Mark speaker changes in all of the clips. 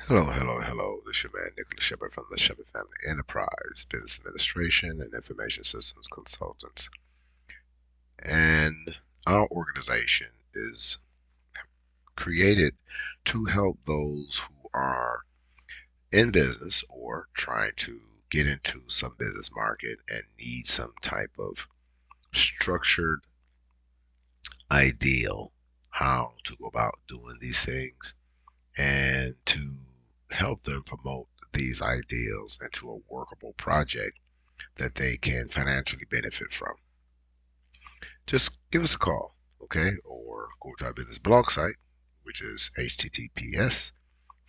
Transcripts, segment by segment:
Speaker 1: Hello. This is your man, Nicholas Shephard from the Shephard Family Enterprise, Business Administration and Information Systems Consultants. And our organization is created to help those who are in business or trying to get into some business market and need some type of structured ideal how to go about doing these things and to help them promote these ideals into a workable project that they can financially benefit from. Just give us a call, okay? Or go to our business blog site, which is https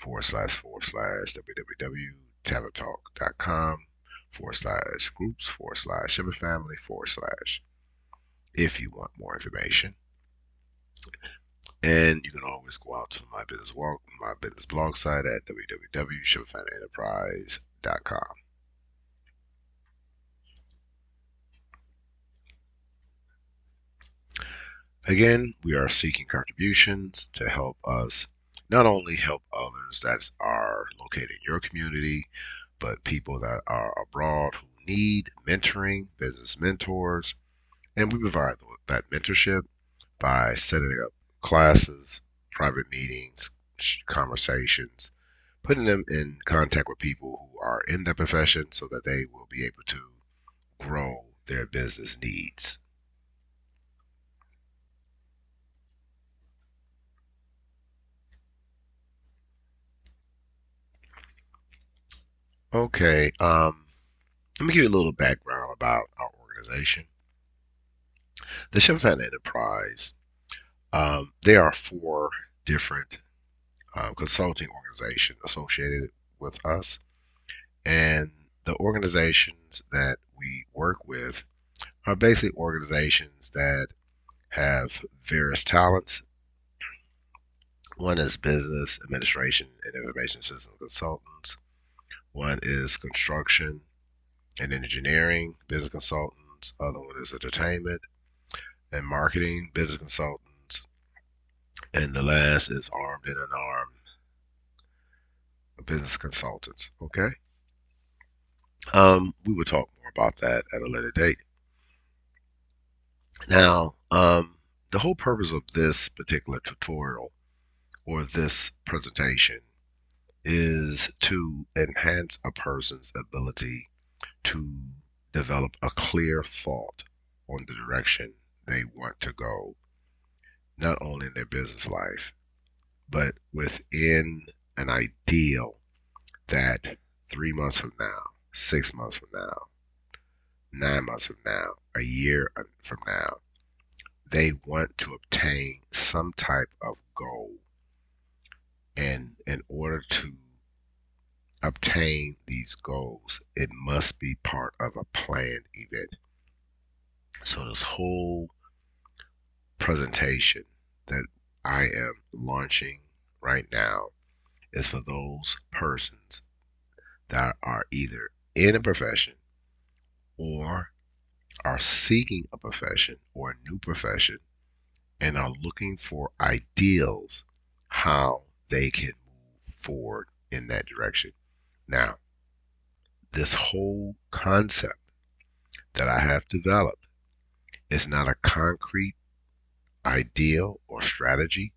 Speaker 1: www.tabatalk.com /groups /Shepherd family / if you want more information. And you can always go out to my business blog site at www.shepherdfamilyenterprise.com. Again, we are seeking contributions to help us not only help others that are located in your community, but people that are abroad who need mentoring, business mentors, and we provide that mentorship by setting up classes, private meetings, conversations, putting them in contact with people who are in the profession so that they will be able to grow their business needs. Okay, let me give you a little background about our organization. The Shepherd Enterprise, there are four different consulting organizations associated with us, and the organizations that we work with are basically organizations that have various talents. One is business administration and information system consultants. One is construction and engineering business consultants. Other one is entertainment and marketing business consultants. And the last is armed and unarmed business consultants. Okay. We will talk more about that at a later date. Now, the whole purpose of this particular tutorial or this presentation is to enhance a person's ability to develop a clear thought on the direction they want to go, not only in their business life, but within an ideal that 3 months from now, 6 months from now, 9 months from now, a year from now, they want to obtain some type of goal. And in order to obtain these goals, it must be part of a planned event. So this whole presentation that I am launching right now is for those persons that are either in a profession or are seeking a profession or a new profession and are looking for ideals how they can move forward in that direction. Now, this whole concept that I have developed is not a concrete ideal or strategy.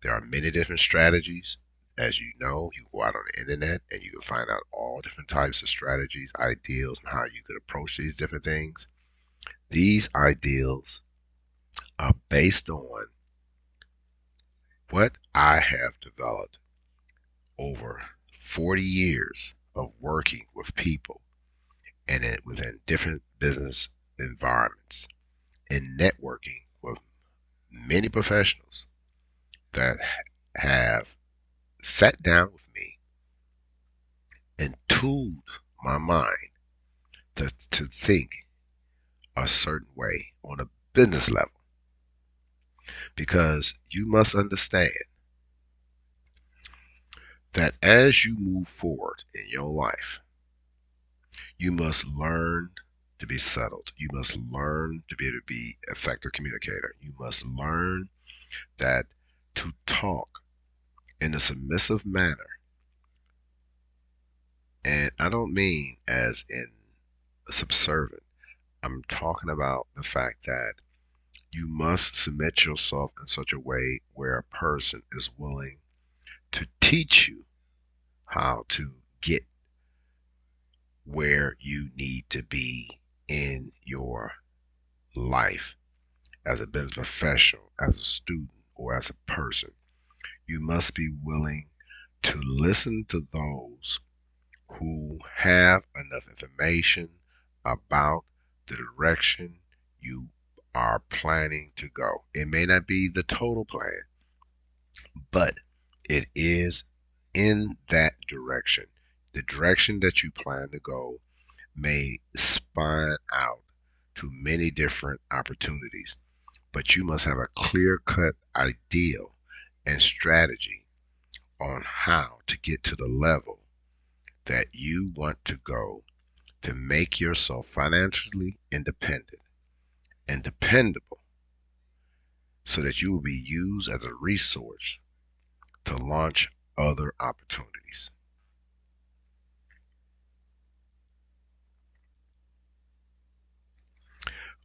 Speaker 1: There are many different strategies. As you know, you go out on the internet and you can find out all different types of strategies, ideals, and how you could approach these different things. These ideals are based on what I have developed over 40 years of working with people and within different business environments and networking with many professionals that have sat down with me and tooled my mind to think a certain way on a business level. Because you must understand that as you move forward in your life, you must learn to be settled. You must learn to be able to be an effective communicator. You must learn that to talk in a submissive manner And I don't mean as in subservient. I'm talking about the fact that you must submit yourself in such a way where a person is willing to teach you how to get where you need to be in your life as a business professional, as a student, or as a person. You must be willing to listen to those who have enough information about the direction you are planning to go. It may not be the total plan, but it is in that direction. The direction that you plan to go may spine out to many different opportunities, but you must have a clear cut ideal and strategy on how to get to the level that you want to go to make yourself financially independent and dependable so that you will be used as a resource to launch other opportunities.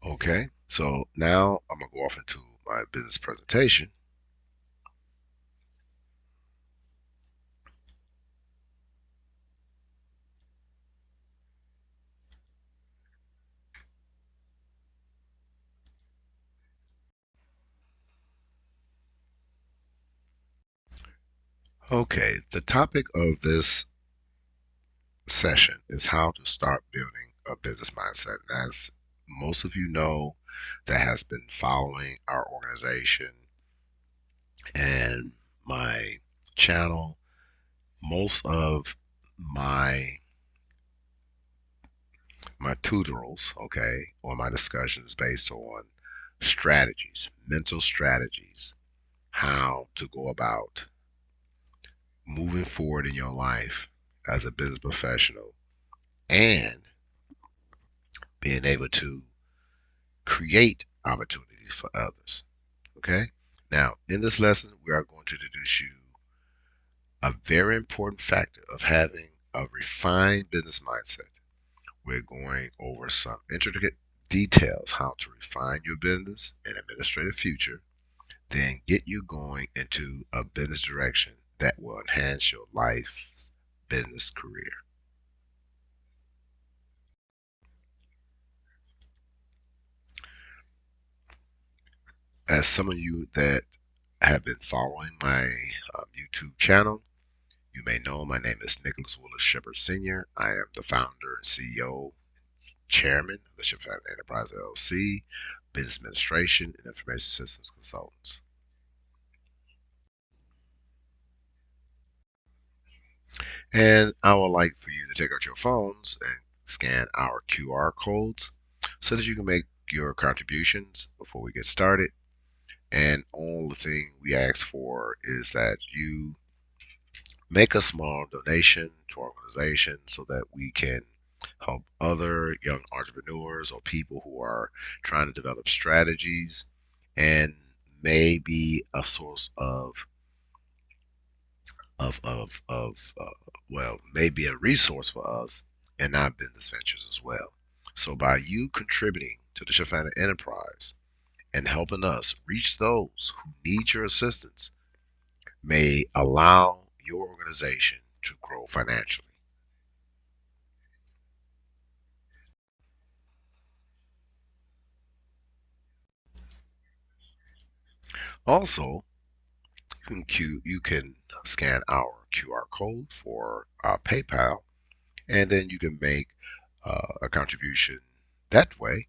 Speaker 1: Okay, so now I'm going to go off into my business presentation. Okay, the topic of this session is how to start building a business mindset. And as most of you know, that has been following our organization and my channel, most of my tutorials, okay, or my discussions based on strategies, mental strategies, how to go about moving forward in your life as a business professional and being able to create opportunities for others. Okay? Now, in this lesson, we are going to introduce you a very important factor of having a refined business mindset. We're going over some intricate details how to refine your business and administrative future, then get you going into a business direction that will enhance your life's business career. As some of you that have been following my YouTube channel, you may know my name is Nicholas Willis Shepherd Sr. I am the founder and CEO, chairman of the Shephard Enterprise LLC, business administration and information systems consultants. And I would like for you to take out your phones and scan our QR codes so that you can make your contributions before we get started. And all the thing we ask for is that you make a small donation to our organization so that we can help other young entrepreneurs or people who are trying to develop strategies and may be a source of maybe a resource for us in our business ventures as well. So by you contributing to the Shephard Enterprise and helping us reach those who need your assistance may allow your organization to grow financially. Also, you can scan our QR code for PayPal, and then you can make a contribution that way.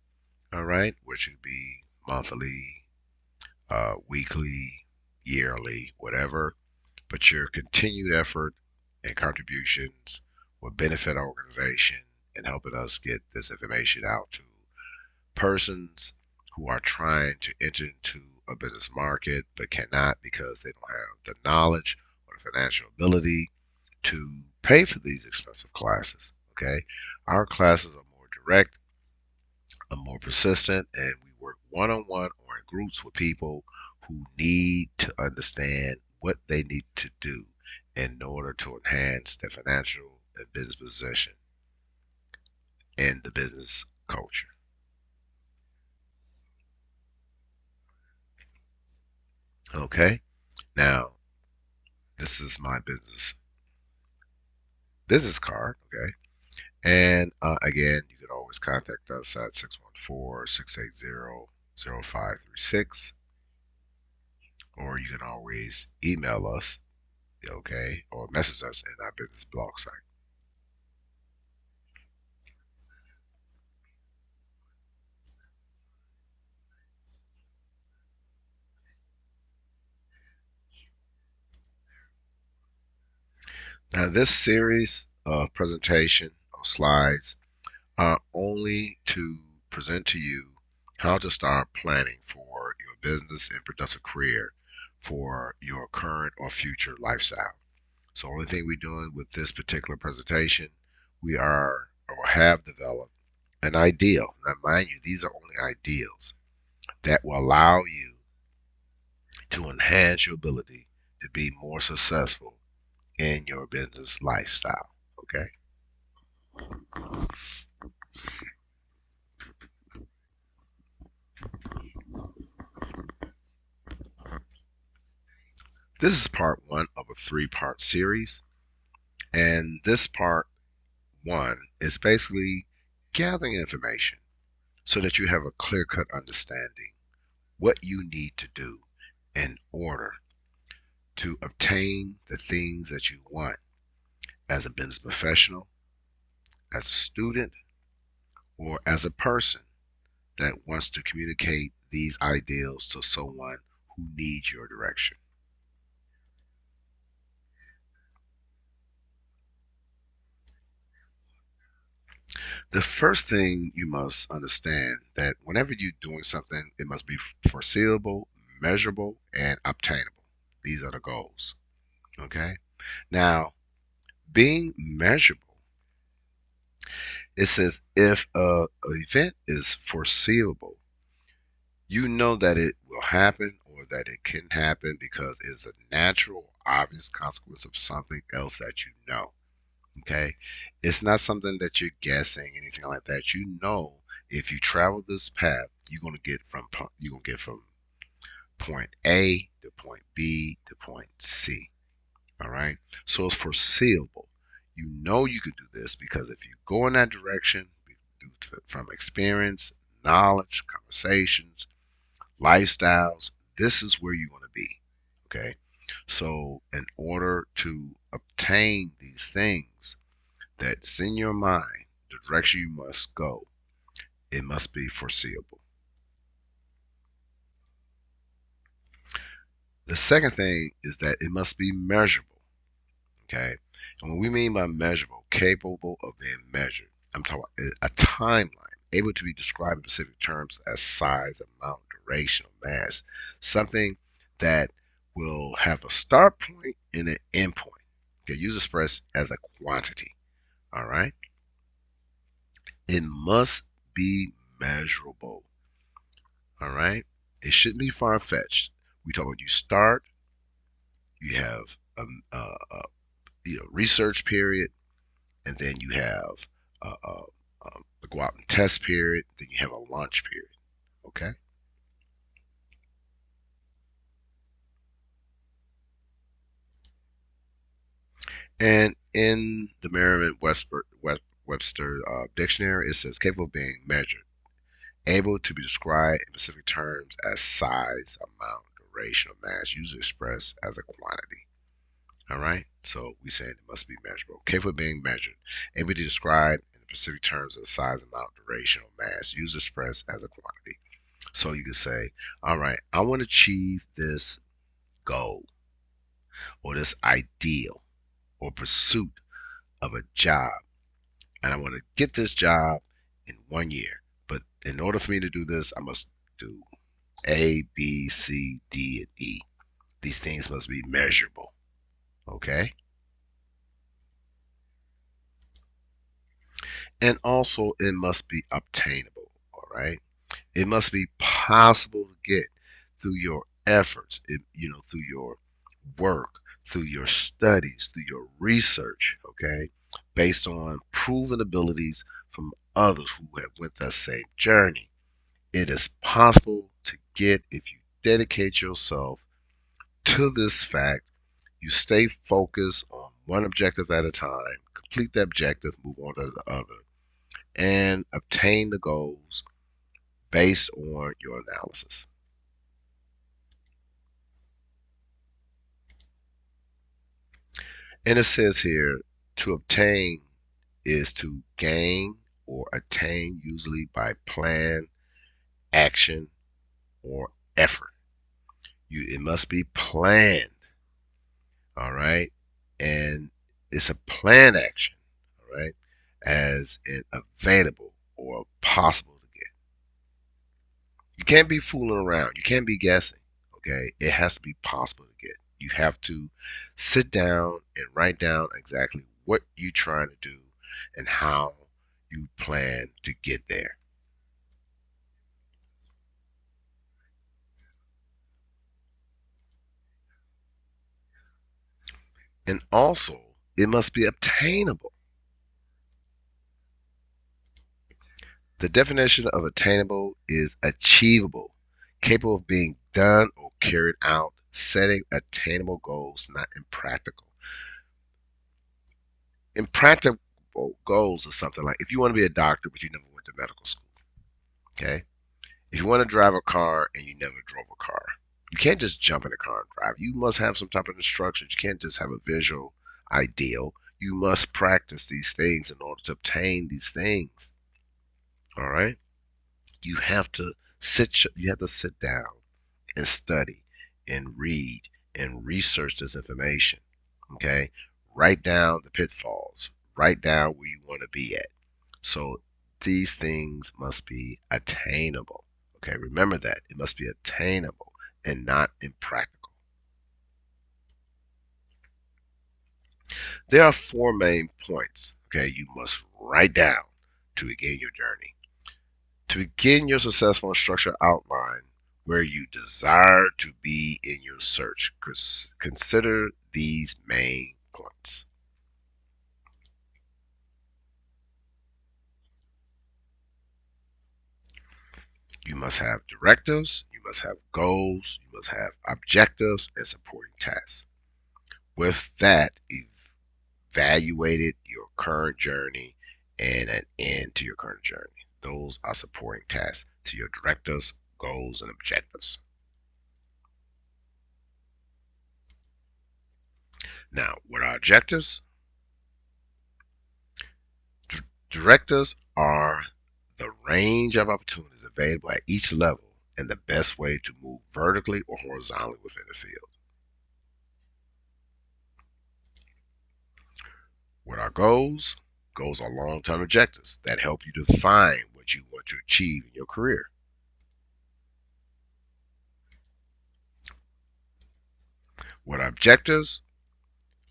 Speaker 1: All right, which would be monthly, weekly, yearly, whatever. But your continued effort and contributions will benefit our organization in helping us get this information out to persons who are trying to enter into a business market but cannot because they don't have the knowledge or the financial ability to pay for these expensive classes. Okay, our classes are more direct, are more persistent, and we work one on one or in groups with people who need to understand what they need to do in order to enhance their financial and business position in the business culture. Okay, now this is my business card. Okay, and again, you can always contact us at 614-680-0536, or you can always email us, okay, or message us in our business blog site. Now, this series of presentation or slides are only to present to you how to start planning for your business and productive career for your current or future lifestyle. So, only thing we're doing with this particular presentation, we are or have developed an ideal. Now, mind you, these are only ideals that will allow you to enhance your ability to be more successful in your business lifestyle. Okay. This is part one of a three-part series. And this part one is basically gathering information so that you have a clear cut understanding what you need to do in order to obtain the things that you want as a business professional, as a student, or as a person that wants to communicate these ideals to someone who needs your direction. The first thing you must understand that whenever you're doing something, it must be foreseeable, measurable, and obtainable. These are the goals. Okay. Now, being measurable, it says if a event is foreseeable, you know that it will happen or that it can happen because it's a natural, obvious consequence of something else that you know. Okay. It's not something that you're guessing, anything like that. You know, if you travel this path, you're gonna get from point A to point B to point C. All right. So it's foreseeable. You know you could do this because if you go in that direction from experience, knowledge, conversations, lifestyles, this is where you want to be. Okay. So in order to obtain these things, that's in your mind, the direction you must go, it must be foreseeable. The second thing is that it must be measurable. Okay. And what we mean by measurable, capable of being measured, I'm talking about a timeline, able to be described in specific terms as size, amount, duration, or mass. Something that will have a start point and an end point. Okay, use expressed as a quantity. All right. It must be measurable. All right. It shouldn't be far fetched. We talk about you start, you have research period, and then you have a go out and test period. Then you have a launch period. Okay. And in the Merriam-Webster dictionary, it says capable of being measured, able to be described in specific terms as size, amount, duration, or mass, usually expressed as a quantity. All right. So we said it must be measurable. Capable of being measured. Able to describe in specific terms of size, amount, duration, or mass. Usually expressed as a quantity. So you can say, all right, I want to achieve this goal or this ideal or pursuit of a job. And I want to get this job in 1 year. But in order for me to do this, I must do A, B, C, D, and E. These things must be measurable. Okay. And also, it must be obtainable. All right. It must be possible to get through your efforts, through your work, through your studies, through your research. Okay. based on proven abilities from others who have went that same journey. It is possible to get if you dedicate yourself to this fact. You stay focused on one objective at a time, complete the objective, move on to the other, and obtain the goals based on your analysis. And it says here to obtain is to gain or attain, usually by plan, action, or effort. It must be planned, all right? And it's a planned action, all right, as in available or possible to get. You can't be fooling around. You can't be guessing, okay? It has to be possible to get. You have to sit down and write down exactly what you're trying to do and how you plan to get there. And also, it must be obtainable. The definition of attainable is achievable, capable of being done or carried out, setting attainable goals, not impractical. Impractical goals is something like if you want to be a doctor but you never went to medical school, okay? If you want to drive a car and you never drove a car, you can't just jump in a car and drive. You must have some type of instructions. You can't just have a visual ideal. You must practice these things in order to obtain these things. All right? You have to sit down and study and read and research this information. Okay? Write down the pitfalls. Write down where you want to be at. So these things must be attainable. Okay, remember that. It must be attainable and not impractical. There are four main points, okay, you must write down to begin your journey. To begin your successful and structured outline where you desire to be in your search, consider these main points. You must have directives, you must have goals, you must have objectives and supporting tasks. With that, evaluated your current journey and an end to your current journey. Those are supporting tasks to your directives, goals, and objectives. Now, what are objectives? Directives are the range of opportunities available at each level and the best way to move vertically or horizontally within the field. What are goals? Goals are long term objectives that help you define what you want to achieve in your career. What are objectives?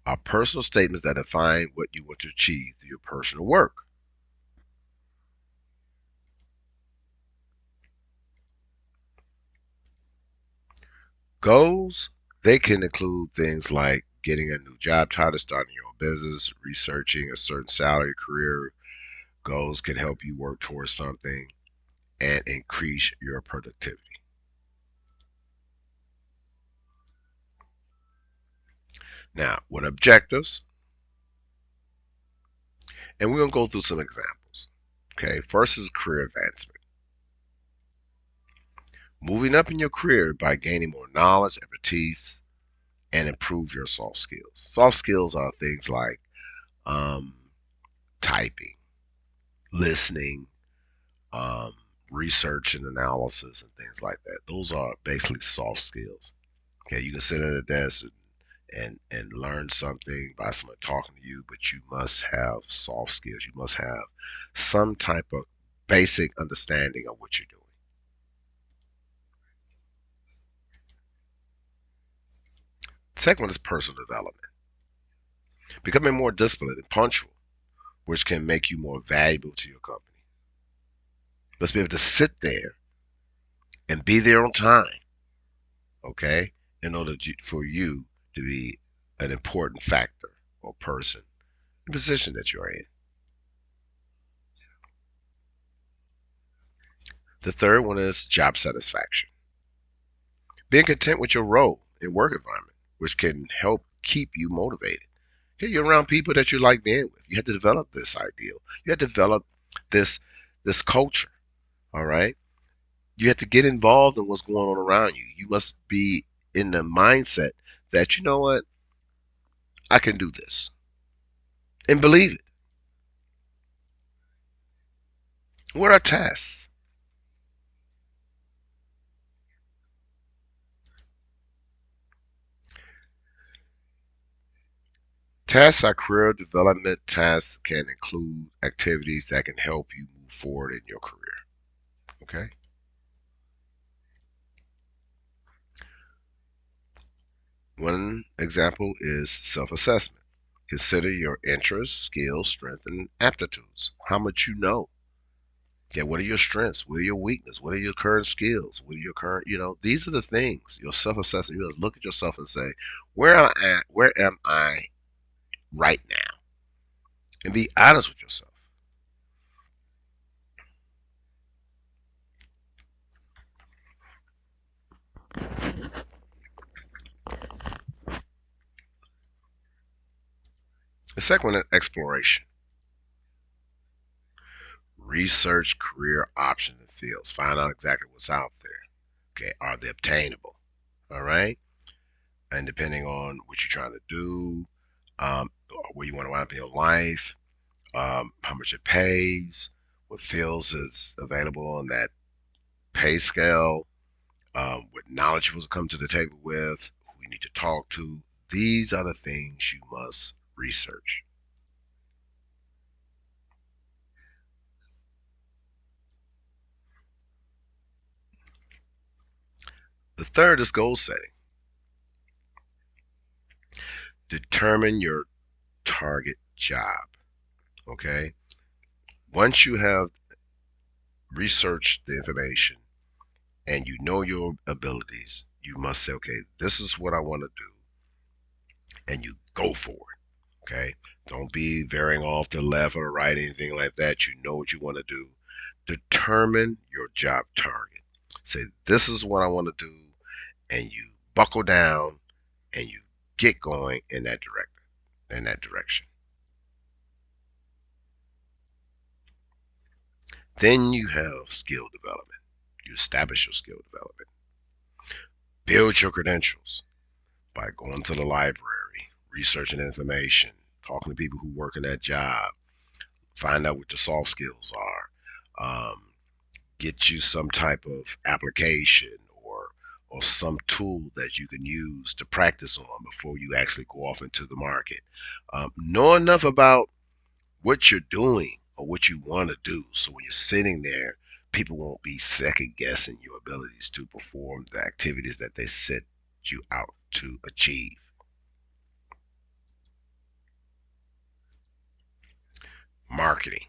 Speaker 1: Are personal statements that define what you want to achieve through your personal work. Goals, they can include things like getting a new job title, starting your own business, researching a certain salary. Career goals can help you work towards something and increase your productivity. Now, what objectives? And we're going to go through some examples. Okay, first is career advancement. Moving up in your career by gaining more knowledge, expertise, and improve your soft skills. Soft skills are things like um, typing, listening, um, research and analysis, and things like that. Those are basically soft skills. Okay, you can sit at a desk and learn something by someone talking to you, but you must have soft skills. You must have some type of basic understanding of what you're doing. Second one is personal development. Becoming more disciplined and punctual, which can make you more valuable to your company. You must be able to sit there and be there on time, okay, in order for you to be an important factor or person the position that you're in. The third one is job satisfaction. Being content with your role and work environment, which can help keep you motivated. Okay, you're around people that you like being with. You have to develop this ideal. You have to develop this this culture. All right. You have to get involved in what's going on around you. You must be in the mindset that you know what, I can do this and believe it. What are tasks? Tasks are career development. Tasks can include activities that can help you move forward in your career. Okay. One example is self assessment. Consider your interests, skills, strengths, and aptitudes. How much you know. Yeah, what are your strengths? What are your weaknesses? What are your current skills? What are your current, these are the things. Your self assessment. You must look at yourself and say, where am I at? Where am I right now? And be honest with yourself. The second one is exploration. Research career options and fields. Find out exactly what's out there. Okay, are they obtainable? All right. And depending on what you're trying to do, where you want to wind up in your life, how much it pays, what fields is available on that pay scale, what knowledge you will come to the table with, who you need to talk to. These are the things you must research. The third is goal setting. Determine your target job. Okay. Once you have researched the information and you know your abilities, you must say, okay, this is what I want to do, and you go for it. Okay. Don't be veering off to the left or the right, anything like that. You know what you want to do. Determine your job target. Say, this is what I want to do, and you buckle down and you get going in that direction. Then you have skill development. You establish your skill development. Build your credentials by going to the library, researching information, talking to people who work in that job, find out what your soft skills are, get you some type of application or some tool that you can use to practice on before you actually go off into the market. Know enough about what you're doing or what you want to do, so when you're sitting there, people won't be second guessing your abilities to perform the activities that they set you out to achieve. Marketing.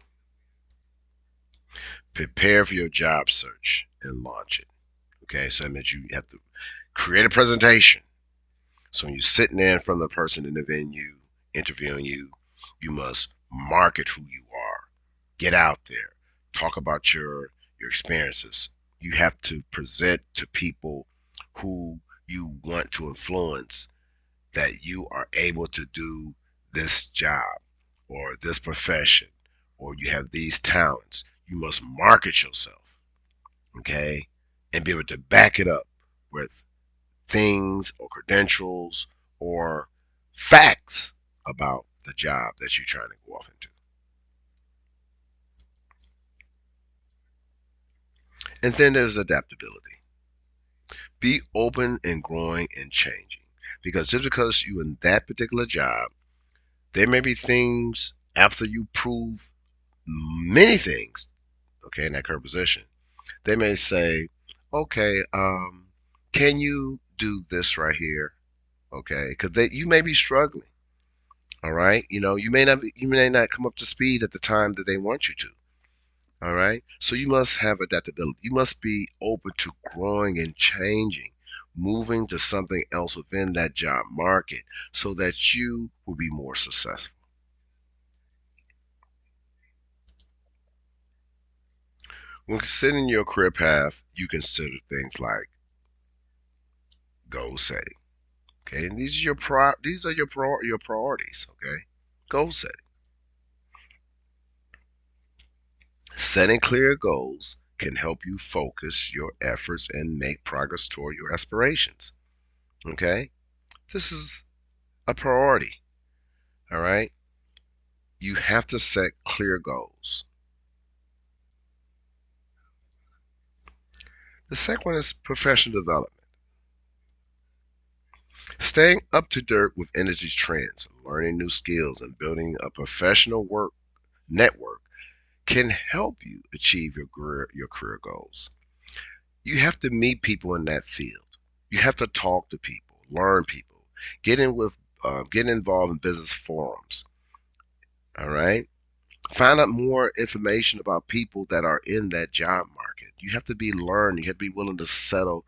Speaker 1: Prepare for your job search and launch it. Okay, so that means you have to create a presentation. So when you're sitting there in front of the person in the venue interviewing you, you must market who you are. Get out there. Talk about your experiences. You have to present to people who you want to influence that you are able to do this job or this profession, or you have these talents. You must market yourself, okay, and be able to back it up with things or credentials or facts about the job that you're trying to go off into. And then there's adaptability. Be open and growing and changing. Because just because you're in that particular job, there may be things after you prove many things, okay, in that current position. They may say, okay, can you do this right here? Okay, because you may be struggling. All right, you may not come up to speed at the time that they want you to. All right, so you must have adaptability. You must be open to growing and changing, moving to something else within that job market, so that you will be more successful. When considering your career path, you consider things like goal setting. Okay, and these are your priorities. Okay, goal setting. Setting clear goals can help you focus your efforts and make progress toward your aspirations. Okay, this is a priority. All right, you have to set clear goals. The second one is professional development. Staying up to date with industry trends, learning new skills, and building a professional work network can help you achieve your career goals. You have to meet people in that field. You have to talk to people, learn people, get involved in business forums. All right, find out more information about people that are in that job market. You have to be learned. You have to be willing to settle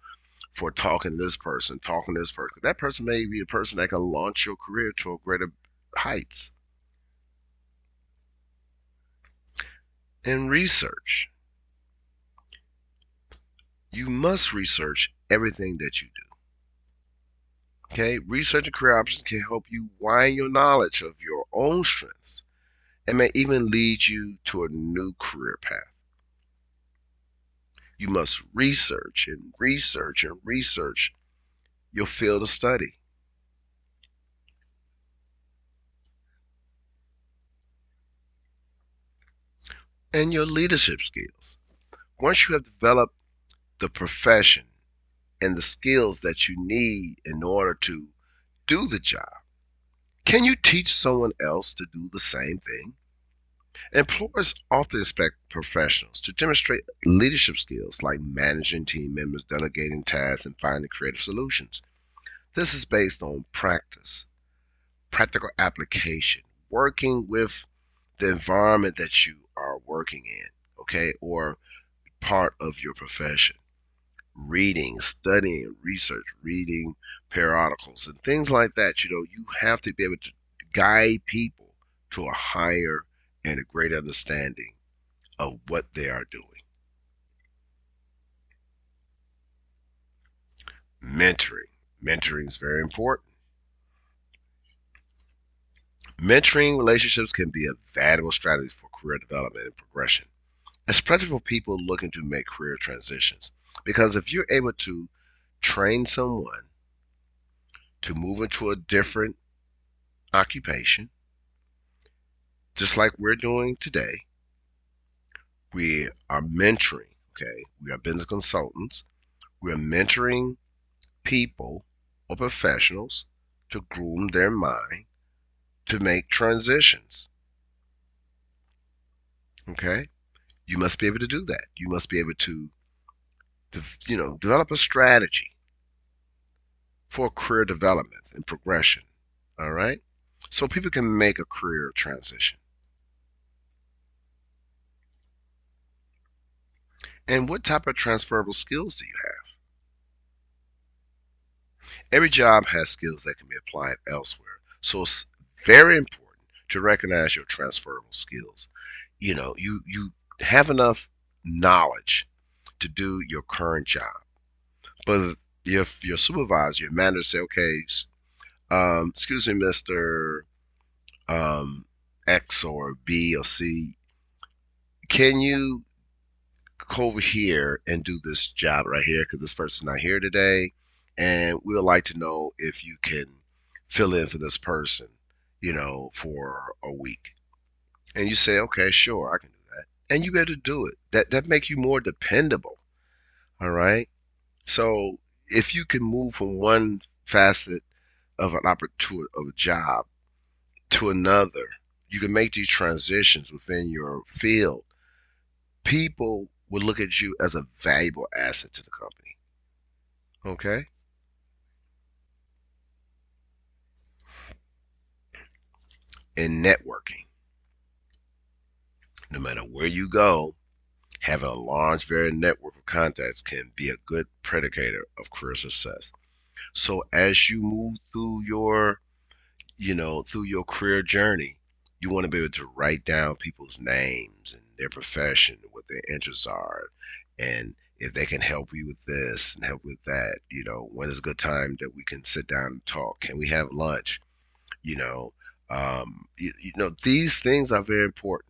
Speaker 1: for talking to this person, talking to this person. That person may be the person that can launch your career to a greater heights. And research. You must research everything that you do. Okay, research and career options can help you widen your knowledge of your own strengths and may even lead you to a new career path. You must research and research and research your field of study and your leadership skills. Once you have developed the profession and the skills that you need in order to do the job, can you teach someone else to do the same thing? Employers often expect professionals to demonstrate leadership skills like managing team members, delegating tasks, and finding creative solutions. This is based on practice, practical application, working with the environment that you are working in, okay, or part of your profession. Reading, studying, research, reading periodicals, and things like that. You have to be able to guide people to a higher and a greater understanding of what they are doing. Mentoring. Mentoring is very important. Mentoring relationships can be a valuable strategy for career development and progression, especially for people looking to make career transitions. Because if you're able to train someone to move into a different occupation, just like we're doing today, we are mentoring, okay? We are business consultants. We are mentoring people or professionals to groom their mind to make transitions, okay? You must be able to do that. You must be able to, develop a strategy for career development and progression, all right? So people can make a career transition. And what type of transferable skills do you have? Every job has skills that can be applied elsewhere. So it's very important to recognize your transferable skills. You have enough knowledge to do your current job. But if your supervisor, your manager say, okay, excuse me, Mr. Um, X or B or C, can you go over here and do this job right here because this person's not here today, and we would like to know if you can fill in for this person, for a week. And you say, okay, sure, I can do that, and you better do it. That make you more dependable. All right. So if you can move from one facet of an opportunity of a job to another, you can make these transitions within your field. People will look at you as a valuable asset to the company. Okay? In networking, no matter where you go, having a large, varied network of contacts can be a good predicator of career success. So as you move through your career journey, you want to be able to write down people's names and their profession, what their interests are, and if they can help you with this and help with that. When is a good time that we can sit down and talk? Can we have lunch? You know, these things are very important.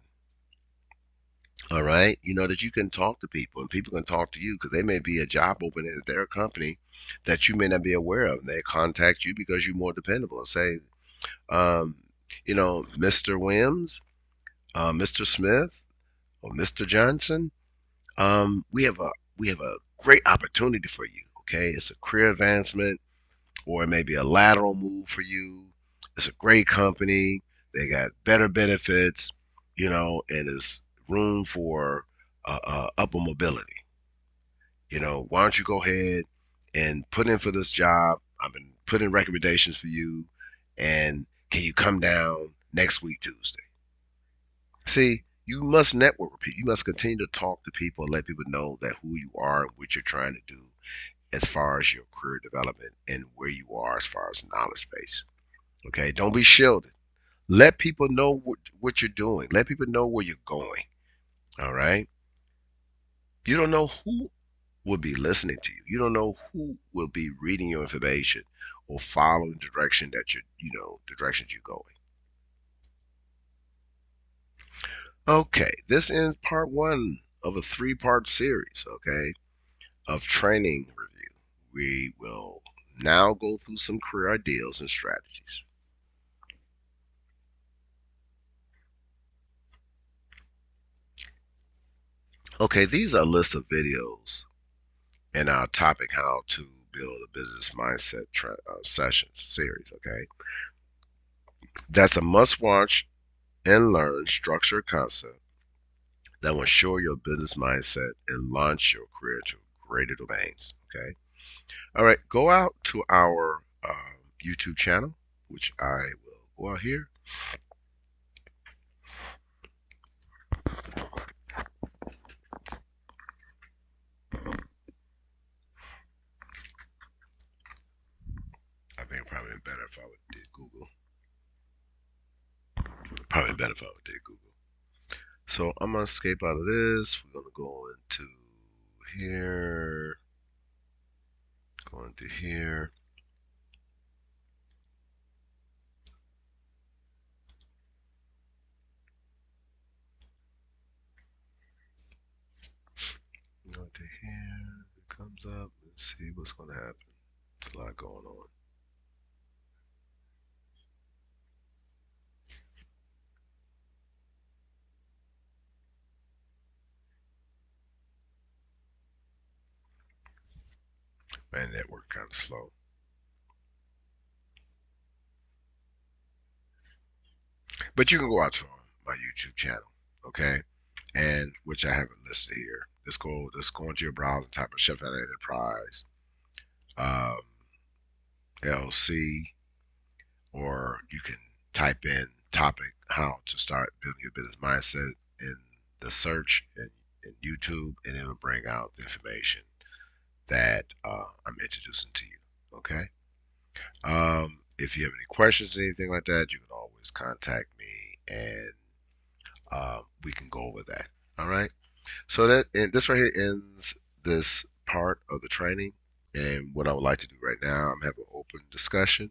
Speaker 1: All right, that you can talk to people and people can talk to you because there may be a job opening at their company that you may not be aware of. They contact you because you're more dependable and say, um, Mr. Williams, Mr. Smith, or Mr. Johnson, we have a great opportunity for you. Okay, it's a career advancement or it may be a lateral move for you. It's a great company. They got better benefits, and there's room for upper mobility. Why don't you go ahead and put in for this job? I've been putting recommendations for you, and can you come down next week, Tuesday? See, you must network with people. You must continue to talk to people and let people know that who you are and what you're trying to do as far as your career development and where you are as far as knowledge base. Okay, don't be shielded. Let people know what you're doing. Let people know where you're going. All right. You don't know who will be listening to you. You don't know who will be reading your information or following the direction that the directions you're going. Okay, this ends part one of a three-part series. Okay, of training review. We will now go through some career ideals and strategies. Okay, these are lists of videos in our topic how to build a business mindset sessions series. Okay, that's a must watch and learn structured concept that will show your business mindset and launch your career to greater domains. Okay, all right, go out to our YouTube channel, which I will go out here. I think it probably been better if I would did Google. Probably better if I would did Google. So I'm gonna escape out of this. We're gonna go into here. Go into here. Go into here. It comes up. Let's see what's gonna happen. There's a lot going on. Man, network kind of slow. But you can go out to my YouTube channel, okay? And which I have it listed here. Just go into your browser and type of Shephard Enterprise, um, LC, or you can type in topic how to start building your business mindset in the search in YouTube, and it'll bring out the information that I'm introducing to you. Okay. If you have any questions or anything like that, you can always contact me, and we can go over that. All right. So this right here ends this part of the training. And what I would like to do right now, I'm having an open discussion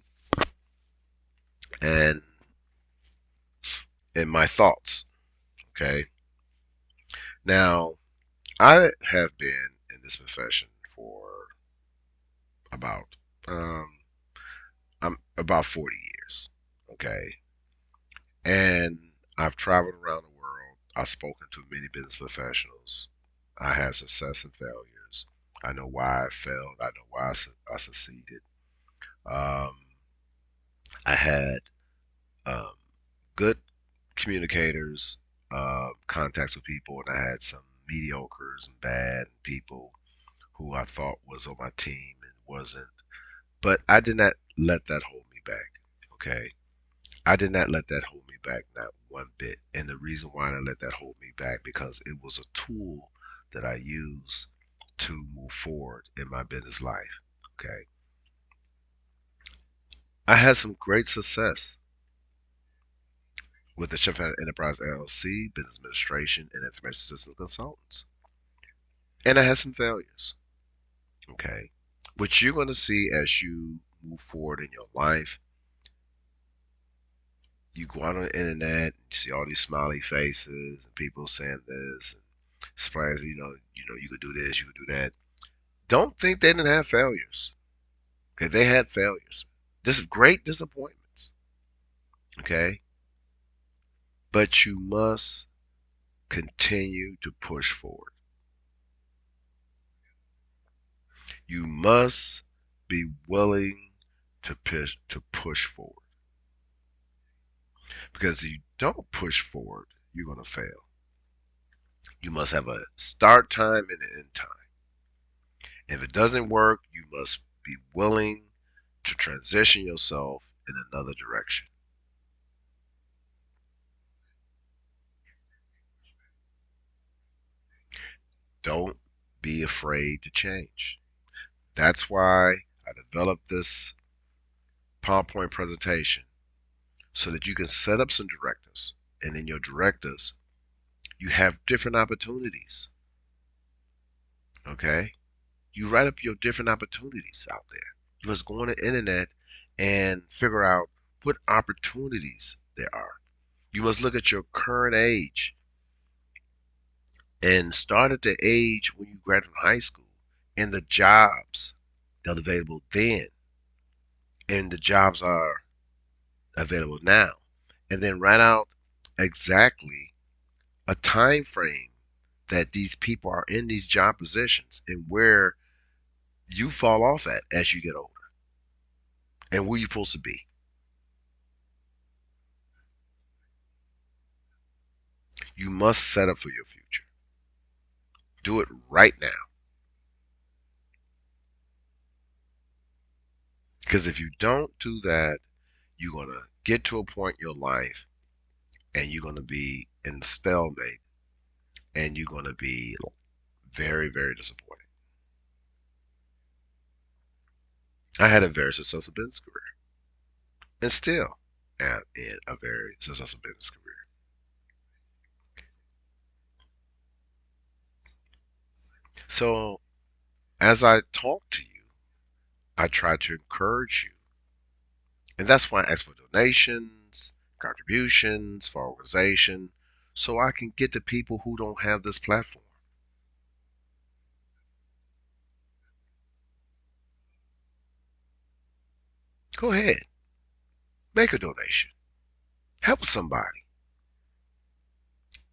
Speaker 1: and my thoughts. Okay. Now, I have been in this profession for about um, I'm about 40 years. Okay, and I've traveled around the world. I've spoken to many business professionals. I have success and failures. I know why I failed. I know why I succeeded. Um, I had um, good communicators, contacts with people, and I had some mediocres and bad people who I thought was on my team and wasn't. But I did not let that hold me back. Okay. I did not let that hold me back, not one bit. And the reason why I didn't let that hold me back because it was a tool that I used to move forward in my business life. Okay. I had some great success with the Shephard Enterprise LLC, business administration, and information system consultants. And I had some failures. Okay. What you're going to see as you move forward in your life, you go out on the internet, you see all these smiley faces and people saying this, and explains, you could do this, you could do that. Don't think they didn't have failures. Okay, they had failures. This great disappointments. Okay, but you must continue to push forward. You must be willing to push forward. Because if you don't push forward, you're going to fail. You must have a start time and an end time. If it doesn't work, you must be willing to transition yourself in another direction. Don't be afraid to change. That's why I developed this PowerPoint presentation so that you can set up some directives. And in your directives, you have different opportunities. Okay? You write up your different opportunities out there. You must go on the internet and figure out what opportunities there are. You must look at your current age and start at the age when you graduate from high school and the jobs that are available then and the jobs are available now. And then write out exactly a time frame that these people are in these job positions and where you fall off at as you get older and where you're supposed to be. You must set up for your future. Do it right now. Because if you don't do that, you're going to get to a point in your life and you're going to be in stalemate and you're going to be very, very disappointed. I had a very successful business career and still am in a very successful business career. So, as I talk to you, I try to encourage you. And that's why I ask for donations, contributions for organization, so I can get to people who don't have this platform. Go ahead, make a donation, help somebody.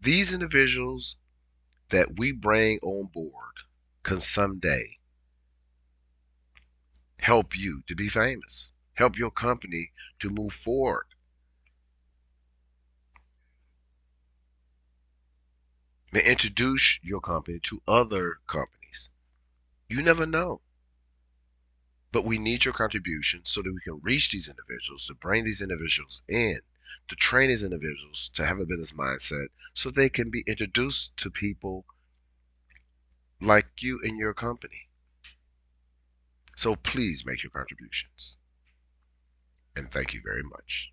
Speaker 1: These individuals that we bring on board can someday help you to be famous, help your company to move forward, may introduce your company to other companies. You never know. But we need your contribution so that we can reach these individuals, to bring these individuals in, to train these individuals to have a business mindset so they can be introduced to people like you in your company. So please make your contributions. And thank you very much.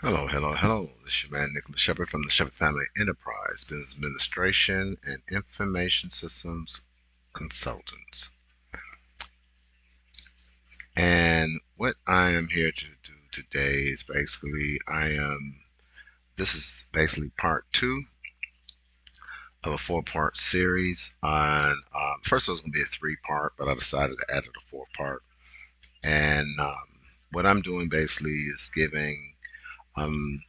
Speaker 1: Hello, hello, hello. This is your man Nicholas Shepherd from the Shepherd Family Enterprise, Business Administration and Information Systems Consultants. And what I am here to do today is basically, this is basically part two of a four-part series on, first it was going to be a three-part, but I decided to add it a four-part. And what I'm doing basically is giving um,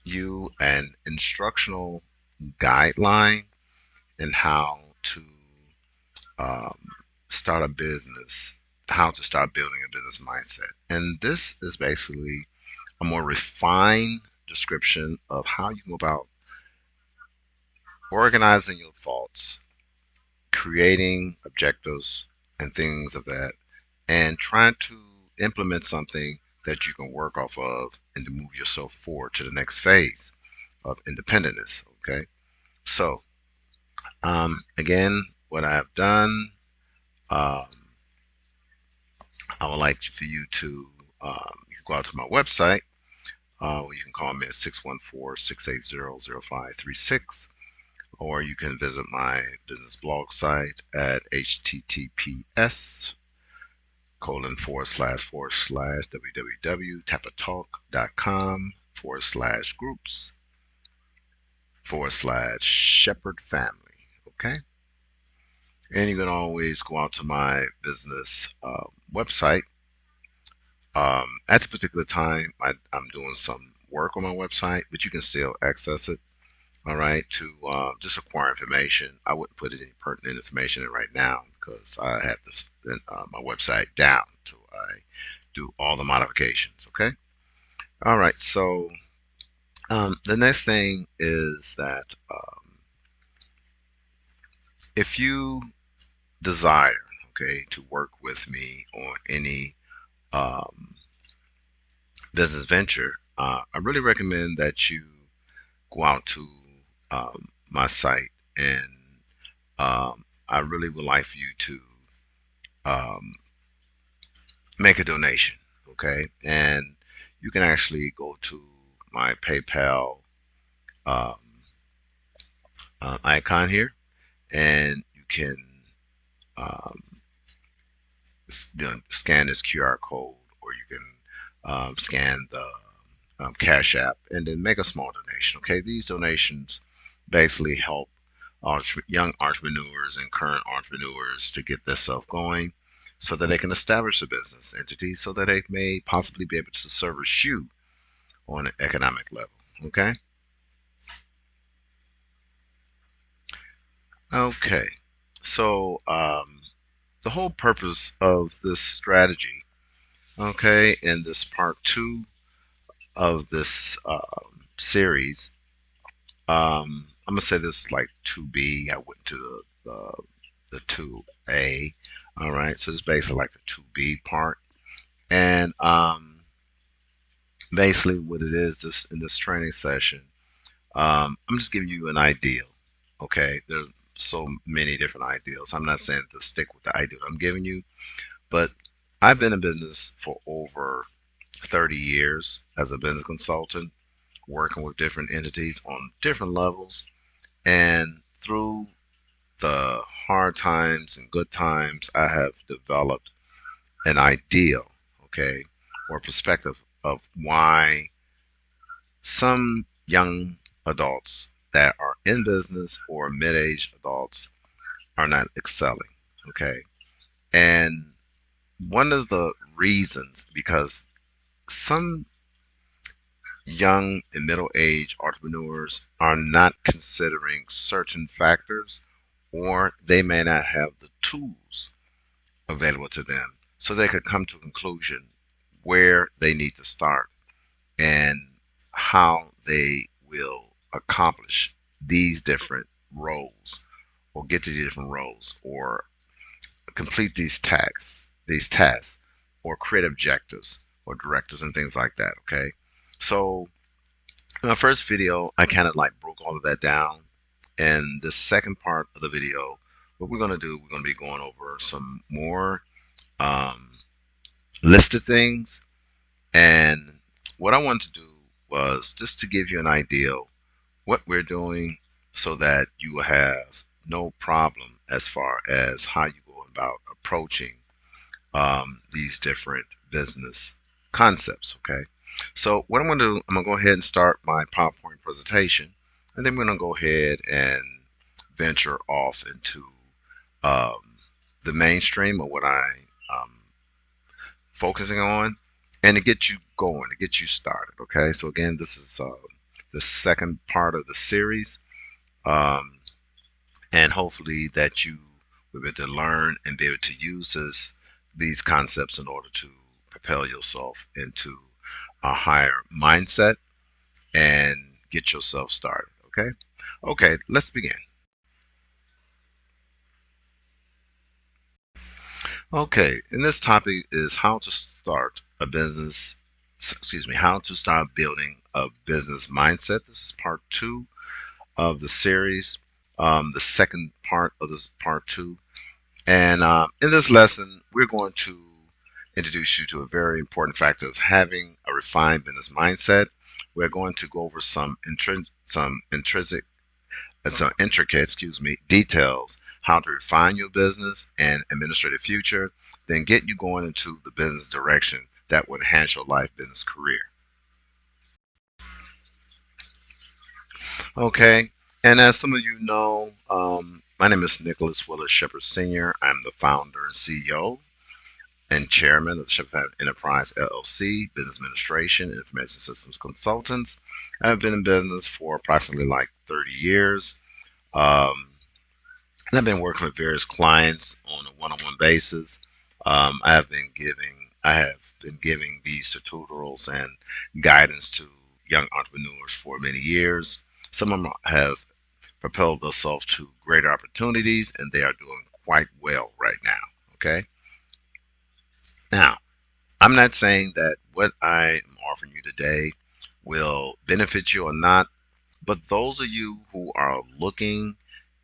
Speaker 1: you an instructional guideline in how to um, start a business, how to start building a business mindset. And this is basically a more refined description of how you go about organizing your thoughts, creating objectives and things of that, and trying to implement something that you can work off of and to move yourself forward to the next phase of independence. Okay. So, again, what I've done, um, I would like for you to, you can go out to my website, or you can call me at 614-680-0536, or you can visit my business blog site at https://www.tappatalk.com/groups/Shepherd Family. Okay. And you can always go out to my business website. At this particular time, I'm doing some work on my website, but you can still access it. All right, to just acquire information. I wouldn't put any pertinent information in right now because I have this, my website down to I do all the modifications. Okay. All right. So the next thing is that if you desire, okay, to work with me on any um, business venture, I really recommend that you go out to my site, and I really would like for you to um, make a donation, okay? And you can actually go to my PayPal um, icon here, and you can um, scan this QR code, or you can scan the Cash App, and then make a small donation. Okay, these donations basically help young entrepreneurs and current entrepreneurs to get their self going, so that they can establish a business entity, so that they may possibly be able to service you on an economic level. Okay. Okay. So the whole purpose of this strategy, okay, in this part two of this series, I'm gonna say this is like 2B. I went to the 2A. All right, so it's basically like the 2B part, and basically what it is this in this training session, I'm just giving you an ideal. Okay, there's so many different ideals. I'm not saying to stick with the ideal I'm giving you, but I've been in business for over 30 years as a business consultant, working with different entities on different levels. And through the hard times and good times, I have developed an ideal, okay, or perspective of why some young adults that are in business or mid-aged adults are not excelling, okay. And one of the reasons, because some young and middle-aged entrepreneurs are not considering certain factors, or they may not have the tools available to them so they could come to a conclusion where they need to start and how they will accomplish these different roles, or get to the different roles, or complete these tasks, or create objectives or directives and things like that. Okay. So in my first video, I kind of like broke all of that down. And the second part of the video, what we're going to do, we're going to be going over some more um, listed things, and what I wanted to do was just to give you an idea of what we're doing so that you will have no problem as far as how you go about approaching these different business concepts. Okay, so what I'm going to do, I'm going to go ahead and start my PowerPoint presentation, and then we're going to go ahead and venture off into um, the mainstream of what I'm focusing on, and to get you going, to get you started. Okay, so again, this is the second part of the series, um, and hopefully that you will be able to learn and be able to use these concepts in order to propel yourself into a higher mindset and get yourself started. Okay, okay, let's begin. Okay, and this topic is how to start a business, excuse me, how to start building a business mindset. This is part two of the series, the second part of this part two. And in this lesson, we're going to introduce you to a very important factor of having a refined business mindset. We're going to go over some intrinsic some intricate, details how to refine your business and administrative future, then get you going into the business direction that would enhance your life, business, career. Okay, and as some of you know, my name is Nicholas Willis Shepherd Sr. I'm the founder and CEO and chairman of the Shephard Enterprise LLC, Business Administration and Information Systems Consultants. I've been in business for approximately like 30 years. Um, And I've been working with various clients on a one-on-one basis. I have been giving these tutorials and guidance to young entrepreneurs for many years. Some of them have propelled themselves to greater opportunities, and they are doing quite well right now. Okay. Now, I'm not saying that what I am offering you today will benefit you or not, but those of you who are looking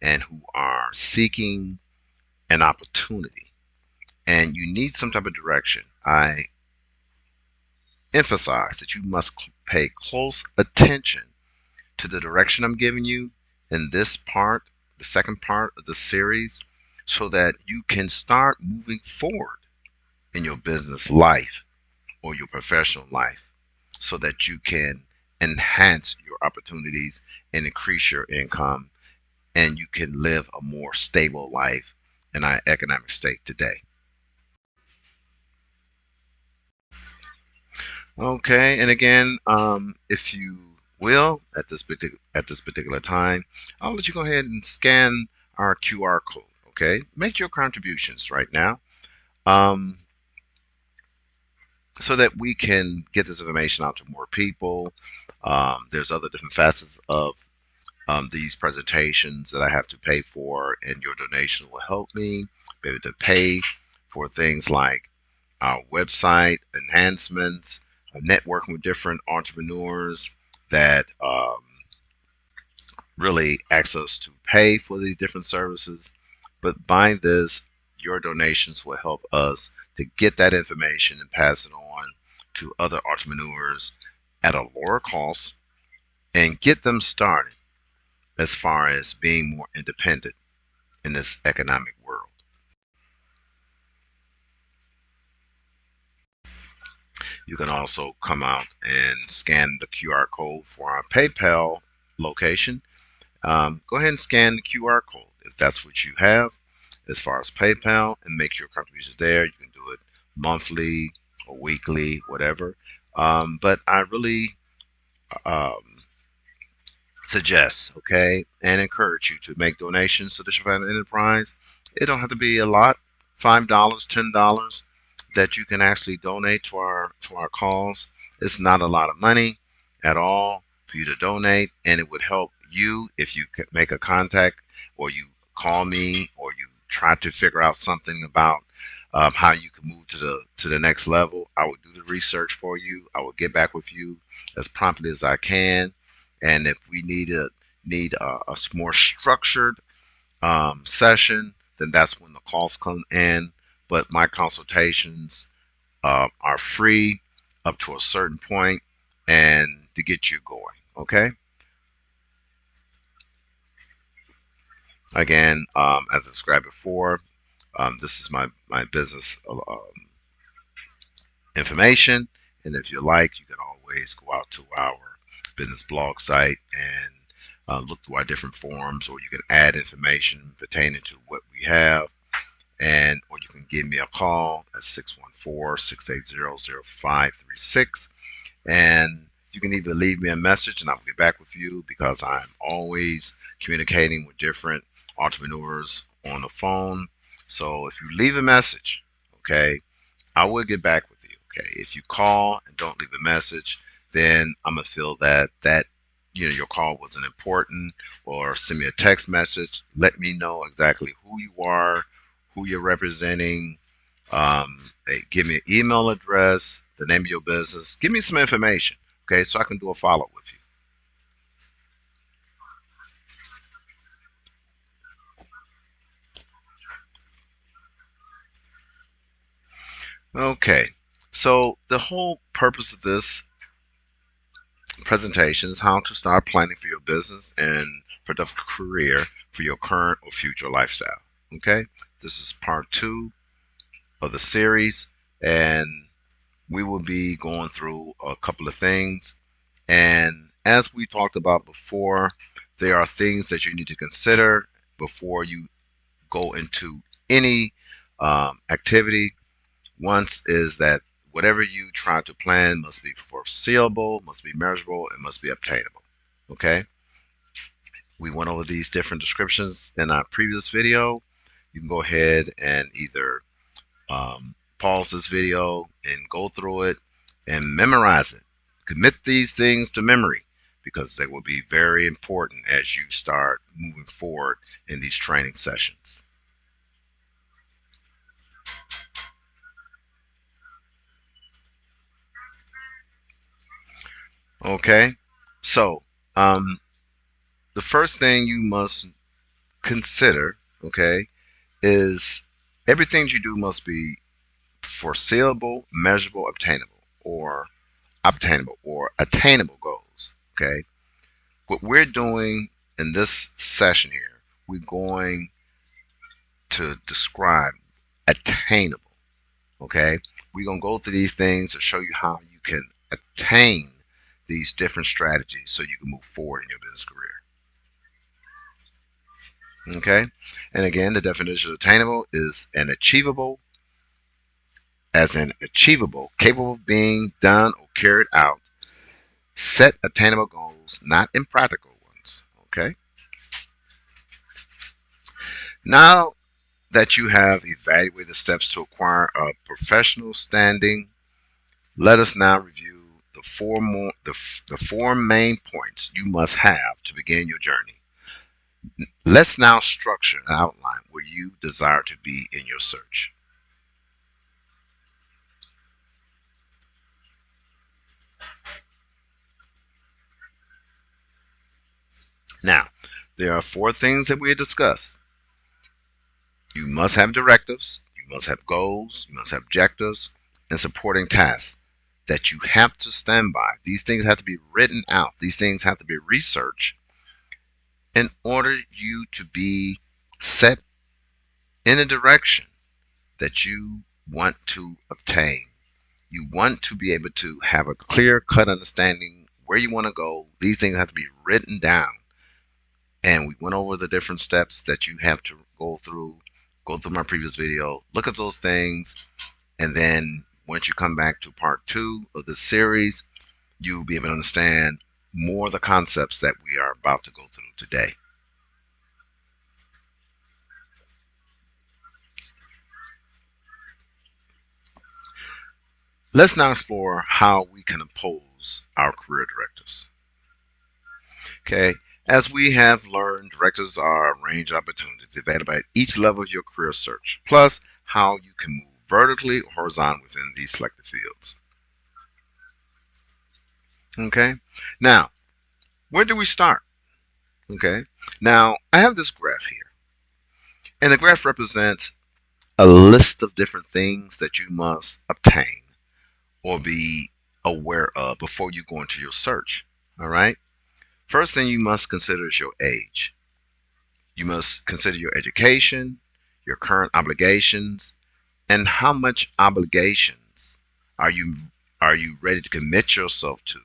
Speaker 1: and who are seeking an opportunity and you need some type of direction, I emphasize that you must pay close attention to the direction I'm giving you in this part, the second part of the series, so that you can start moving forward in your business life or your professional life so that you can enhance your opportunities and increase your income and you can live a more stable life in our economic state today. Okay, and again, if you will, at this particular time, I'll let you go ahead and scan our QR code. Okay, make your contributions right now, um, so that we can get this information out to more people. There's other different facets of these presentations that I have to pay for, and your donation will help me be able to pay for things like our website enhancements, networking with different entrepreneurs that really ask us to pay for these different services. But by this, your donations will help us to get that information and pass it on to other entrepreneurs at a lower cost and get them started as far as being more independent in this economic world. You can also come out and scan the QR code for our PayPal location. Go ahead and scan the QR code if that's what you have as far as PayPal and make your contributions there. You can do it monthly or weekly, whatever. But I really um, suggest, okay, and encourage you to make donations to the Shephard Enterprise. It don't have to be a lot, $5, $10 that you can actually donate to our cause. It's not a lot of money at all for you to donate, and it would help you if you could make a contact or you call me or you try to figure out something about how you can move to the next level. I will do the research for you. I will get back with you as promptly as I can, and if we need a more structured session, then that's when the calls come in. But my consultations are free up to a certain point,
Speaker 2: and to get you going. Okay. Again, as I described before, this is my business information. And if you like, you can always go out to our business blog site and look through our different forums, or you can add information pertaining to what we have. And or you can give me a call at 614-680-0536, and you can either leave me a message and I'll get back with you, because I'm always communicating with different entrepreneurs on the phone. So if you leave a message, okay, I will get back with you. Okay, if you call and don't leave a message, then I'm gonna feel that your call wasn't important. Or send me a text message. Let me know exactly who you are, who you're representing. Give me an email address, the name of your business. Give me some information, okay, so I can do a follow up with you. Okay, so the whole purpose of this presentation is how to start planning for your business and productive career for your current or future lifestyle. Okay, this is part two of the series, and we will be going through a couple of things. And as we talked about before, there are things that you need to consider before you go into any activity. Once is that whatever you try to plan must be foreseeable, must be measurable, and must be obtainable. Okay? We went over these different descriptions in our previous video. You can go ahead and either pause this video and go through it and memorize it. Commit these things to memory, because they will be very important as you start moving forward in these training sessions. Okay? So, um, the first thing you must consider, okay, is everything you do must be foreseeable, measurable, obtainable, or attainable goals. Okay, what we're doing in this session here, we're going to describe attainable. Okay, we're gonna go through these things to show you how you can attain these different strategies so you can move forward in your business career. Okay, and again, the definition of attainable is an achievable, as in achievable, capable of being done or carried out. Set attainable goals, not impractical ones. Okay. Now that you have evaluated the steps to acquire a professional standing, let us now review the four main points you must have to begin your journey. Let's now structure and outline where you desire to be in your search. Now, there are four things that we discussed. You must have directives, you must have goals, you must have objectives, and supporting tasks that you have to stand by. These things have to be written out, these things have to be researched in order you to be set in a direction that you want to obtain. You want to be able to have a clear cut understanding where you want to go. These things have to be written down. And we went over the different steps that you have to go through my previous video, look at those things, and then once you come back to part two of the series, you'll be able to understand more of the concepts that we are about to go through today. Let's now explore how we can impose our career directives. Okay, as we have learned, directives are a range of opportunities available at each level of your career search, plus how you can move vertically or horizontally within these selected fields. Okay, now where do we start? Okay, now I have this graph here, and the graph represents a list of different things that you must obtain or be aware of before you go into your search. All right. First thing you must consider is your age. You must consider your education, your current obligations, and how much obligations are you are you ready to commit yourself to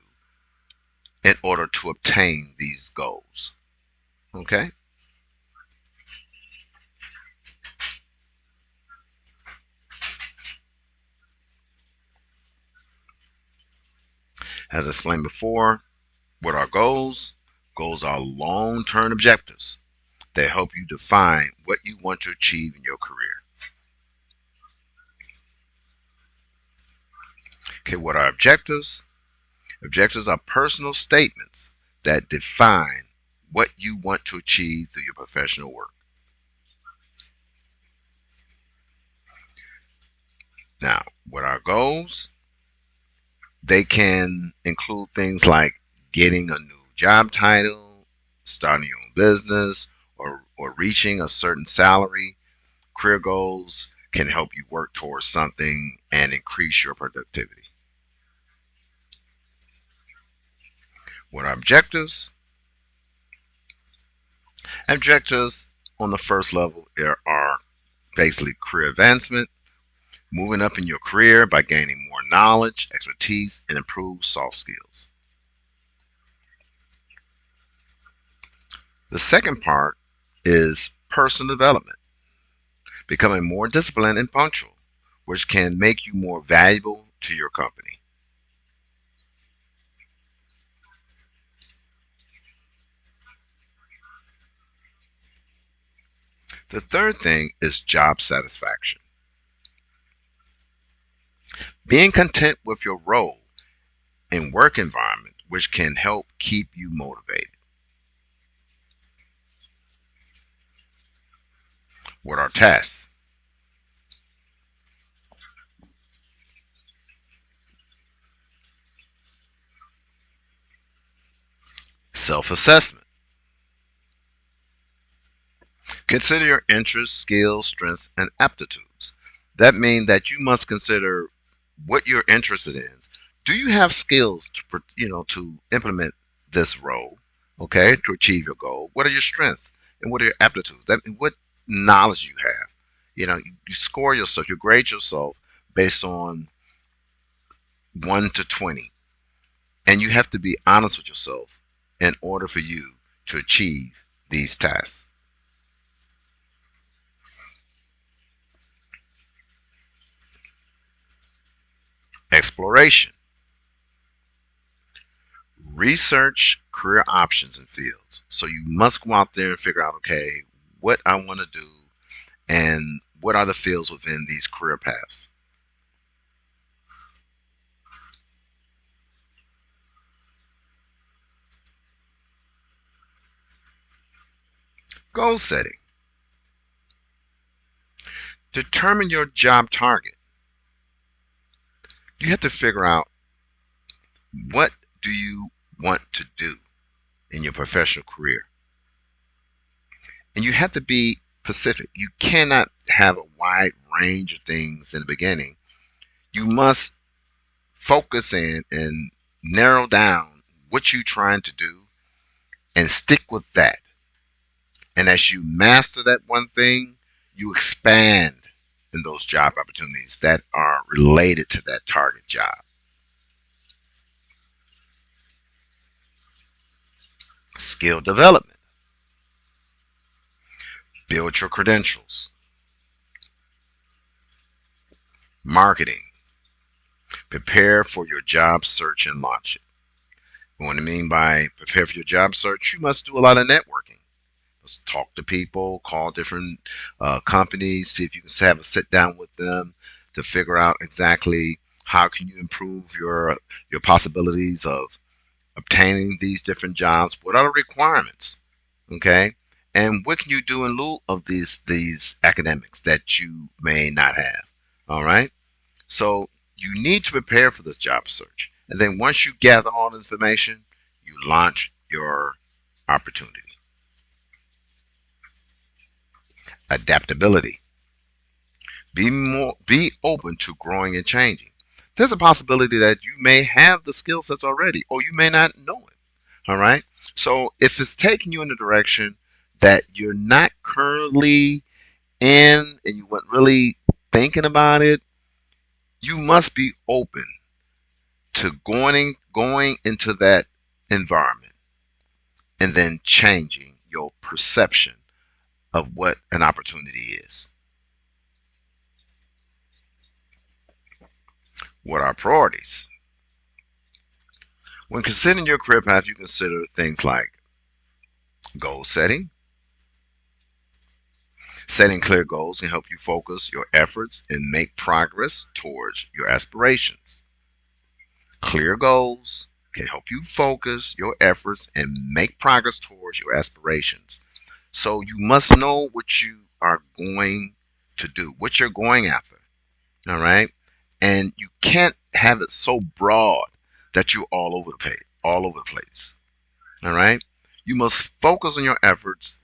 Speaker 2: in order to obtain these goals. Okay? As I explained before, what are goals? Goals are long-term objectives that help you define what you want to achieve in your career. Okay, what are objectives? Objectives are personal statements that define what you want to achieve through your professional work. Now, what are goals? They can include things like getting a new job title, starting your own business, or reaching a certain salary. Career goals can help you work towards something and increase your productivity. What are objectives? Objectives on the first level are basically career advancement, moving up in your career by gaining more knowledge, expertise, and improved soft skills. The second part is personal development, becoming more disciplined and punctual, which can make you more valuable to your company. The third thing is job satisfaction, being content with your role and work environment, which can help keep you motivated. What are tasks? Self assessment. Consider your interests, skills, strengths, and aptitudes. That means that you must consider what you're interested in. Do you have skills to implement this role? Okay, to achieve your goal. What are your strengths and what are your aptitudes? That what knowledge you have. You score yourself, you grade yourself based on 1 to 20, and you have to be honest with yourself in order for you to achieve these tasks. Exploration. Research career options and fields. So you must go out there and figure out, okay, what I want to do and what are the fields within these career paths. Goal setting. Determine your job target. You have to figure out what do you want to do in your professional career. And you have to be specific. You cannot have a wide range of things in the beginning. You must focus in and narrow down what you're trying to do and stick with that. And as you master that one thing, you expand in those job opportunities that are related to that target job. Skill development. Build your credentials. Marketing. Prepare for your job search and launch it. What I mean by prepare for your job search, you must do a lot of networking. Let's talk to people, call different companies, see if you can have a sit down with them to figure out exactly how can you improve your possibilities of obtaining these different jobs. What are the requirements? Okay, and what can you do in lieu of these academics that you may not have? All right, so you need to prepare for this job search, and then once you gather all the information, you launch your opportunity. Adaptability. Be open to growing and changing. there's a possibility that you may have the skill sets already, or you may not know it. All right. So if it's taking you in a direction that you're not currently in and you weren't really thinking about it, you must be open to going into that environment and then changing your perception of what an opportunity is. What are priorities? When considering your career path, you consider things like goal setting. Setting clear goals can help you focus your efforts and make progress towards your aspirations. Clear goals can help you focus your efforts and make progress towards your aspirations. So you must know what you are going to do, what you're going after. All right. And you can't have it so broad that you're all over the place. All right. You must focus on your efforts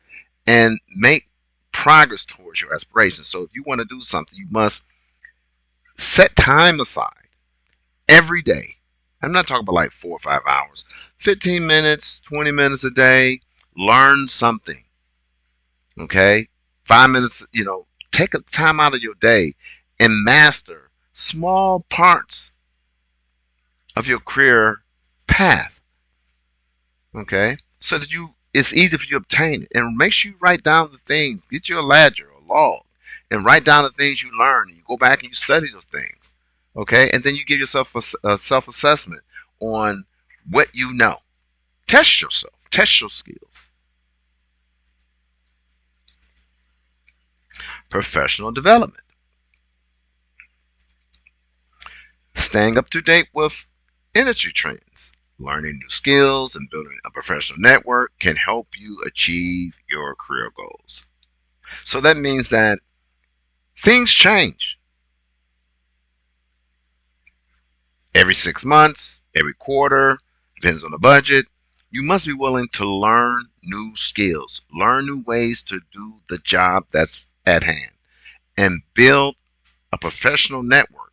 Speaker 2: and make progress towards your aspirations. So if you want to do something, you must set time aside every day. I'm not talking about like 4 or 5 hours, 15 minutes, 20 minutes a day. Learn something. Okay. 5 minutes, take a time out of your day and master small parts of your career path. Okay. So that it's easy for you to obtain it. And make sure you write down the things. Get you a ledger or log and write down the things you learn. And you go back and you study those things. Okay. And then you give yourself a self assessment on what you know. Test yourself, test your skills. Professional development. Staying up to date with industry trends, learning new skills, and building a professional network can help you achieve your career goals. So that means that things change every 6 months, every quarter, depends on the budget. You must be willing to learn new skills, learn new ways to do the job that's at hand, and build a professional network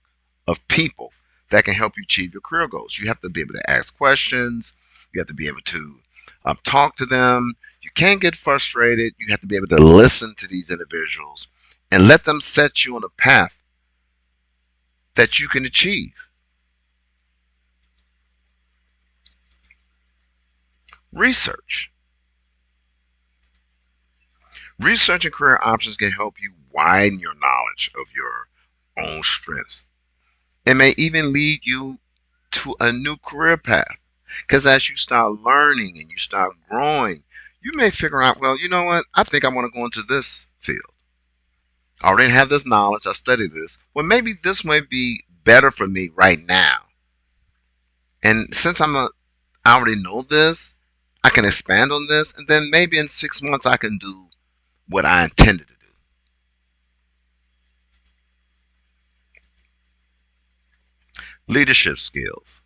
Speaker 2: of people that can help you achieve your career goals. You have to be able to ask questions. You have to be able to talk to them. You can't get frustrated. You have to be able to listen to these individuals and let them set you on a path that you can achieve. Research. Research and career options can help you widen your knowledge of your own strengths. It may even lead you to a new career path. Because as you start learning and you start growing, you may figure out, well, you know what? I think I want to go into this field. I already have this knowledge. I studied this. Well, maybe this might be better for me right now. And since I already know this, I can expand on this. And then maybe in 6 months, I can do what I intended to do. Leadership skills.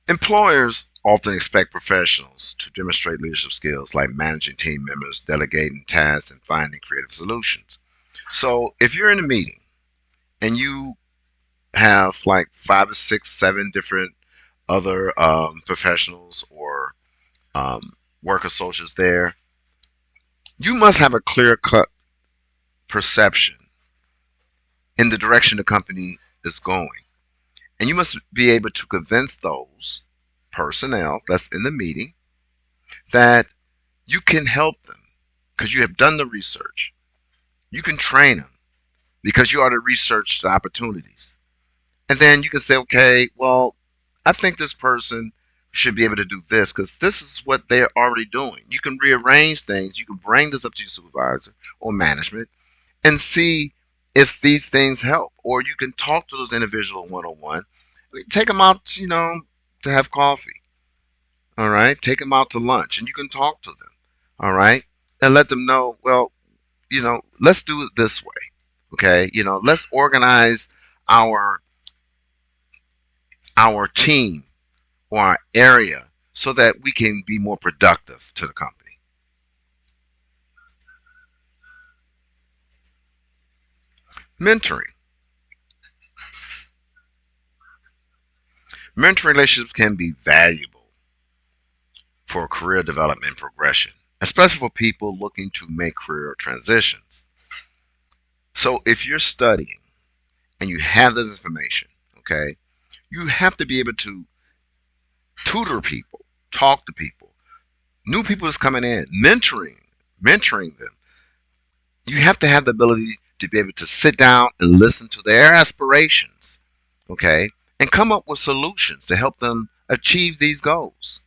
Speaker 2: Employers often expect professionals to demonstrate leadership skills like managing team members, delegating tasks, and finding creative solutions. So, if you're in a meeting and you have like 5 or 6, 7 different other professionals or work associates there, you must have a clear cut perception in the direction the company is going. And you must be able to convince those personnel that's in the meeting that you can help them because you have done the research. You can train them because you already researched the opportunities. And then you can say, okay, well, I think this person should be able to do this because this is what they're already doing. You can rearrange things. You can bring this up to your supervisor or management and see if these things help. Or you can talk to those individuals one on one. Take them out, to have coffee. All right. Take them out to lunch and you can talk to them. All right. And let them know, well, let's do it this way. Okay. Let's organize our our team or our area so that we can be more productive to the company. Mentoring. Mentoring relationships can be valuable for career development and progression, especially for people looking to make career transitions. So if you're studying and you have this information, okay, you have to be able to tutor people, talk to people, new people is coming in, mentoring them. You have to have the ability to be able to sit down and listen to their aspirations, okay, and come up with solutions to help them achieve these goals.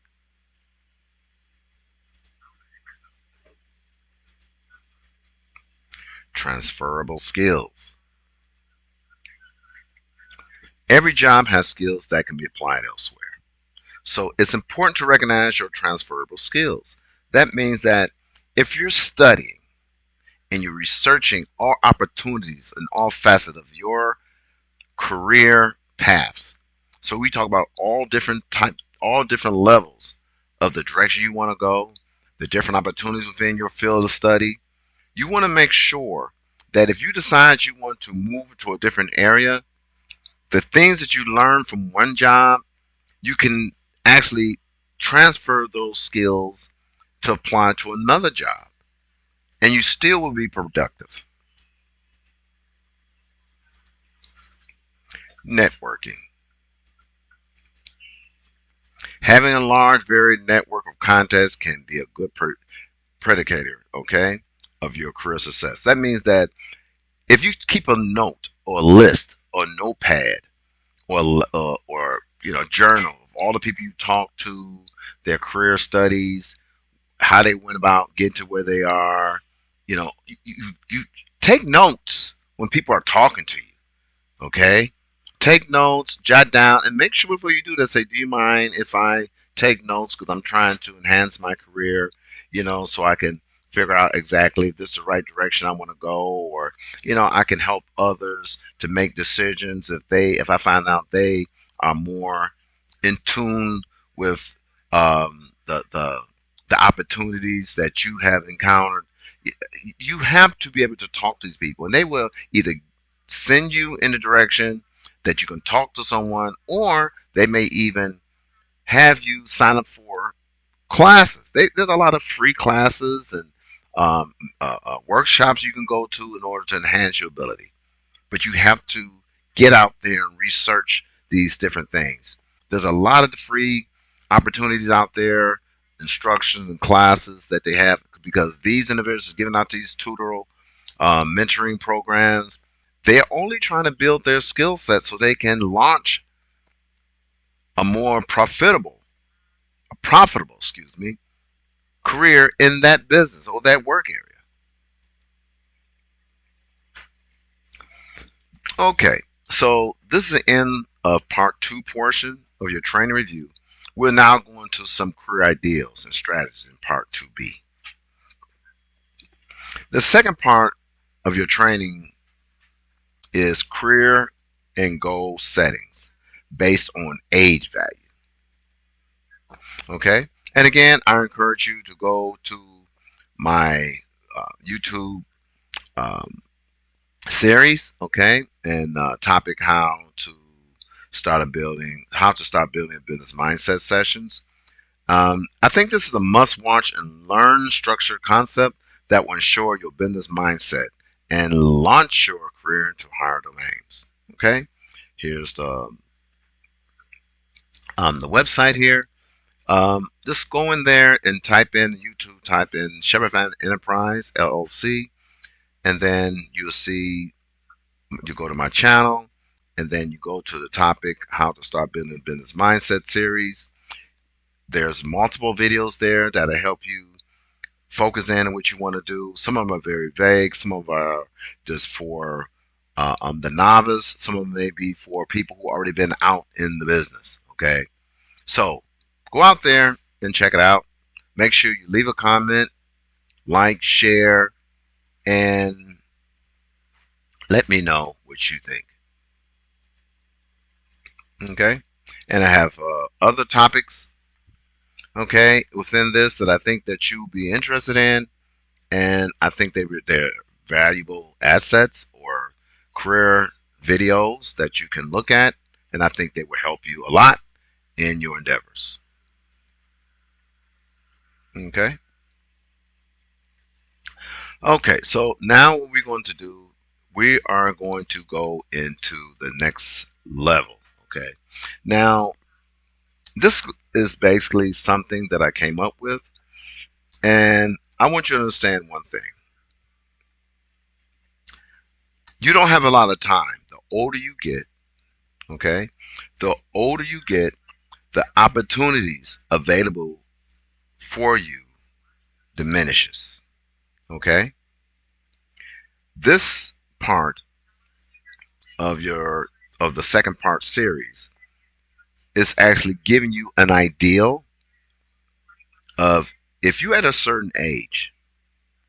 Speaker 2: Transferable skills. Every job has skills that can be applied elsewhere. So it's important to recognize your transferable skills. That means that if you're studying and you're researching all opportunities in all facets of your career paths. So we talk about all different types, all different levels of the direction you want to go, the different opportunities within your field of study. You want to make sure that if you decide you want to move to a different area, the things that you learn from one job, you can actually transfer those skills to apply to another job, and you still will be productive. Networking. Having a large, varied network of contacts can be a good predicator, okay, of your career success. That means that if you keep a note or a list or a notepad or journal of all the people you talk to, their career studies, how they went about getting to where they are, you take notes when people are talking to you. Okay? Take notes, jot down, and make sure before you do that, say, do you mind if I take notes because I'm trying to enhance my career, so I can figure out exactly if this is the right direction I want to go, or, I can help others to make decisions if I find out they are more in tune with the opportunities that you have encountered. You have to be able to talk to these people, and they will either send you in the direction that you can talk to someone, or they may even have you sign up for classes. There's a lot of free classes and workshops you can go to in order to enhance your ability. But you have to get out there and research these different things. There's a lot of free opportunities out there, instructions and classes that they have, because these individuals giving out these tutorial mentoring programs, they're only trying to build their skill set so they can launch a more profitable, excuse me, career in that business or that work area. Okay, so this is the end of part two portion of your training review. We're now going to some career ideals and strategies in part 2B. The second part of your training is career and goal settings based on age value. Okay, and again, I encourage you to go to my YouTube um, series, okay, and topic how to start building business mindset sessions. I think this is a must watch and learn structured concept that will ensure your business mindset and launch your career into higher domains. Okay, here's the website here. Just go in there and type in Shephard Enterprise LLC, and then you'll see, you go to my channel, and then you go to the topic how to start building a business mindset series. There's multiple videos there that'll help you focus in on what you want to do. Some of them are very vague, some of them are just for the novice, some of them may be for people who already been out in the business. Okay, so go out there and check it out. Make sure you leave a comment, like, share, and let me know what you think. Okay, and I have other topics, okay, within this that I think that you'll be interested in, and I think they're valuable assets or career videos that you can look at, and I think they will help you a lot. in your endeavors. Okay. Okay, so now what we're going to do, we are going to go into the next level. Okay. Now, this is basically something that I came up with, and I want you to understand one thing. You don't have a lot of time. The older you get, okay, the older you get, the opportunities available for you diminishes. Okay. This part of your of the second part series is actually giving you an ideal of if you at a certain age,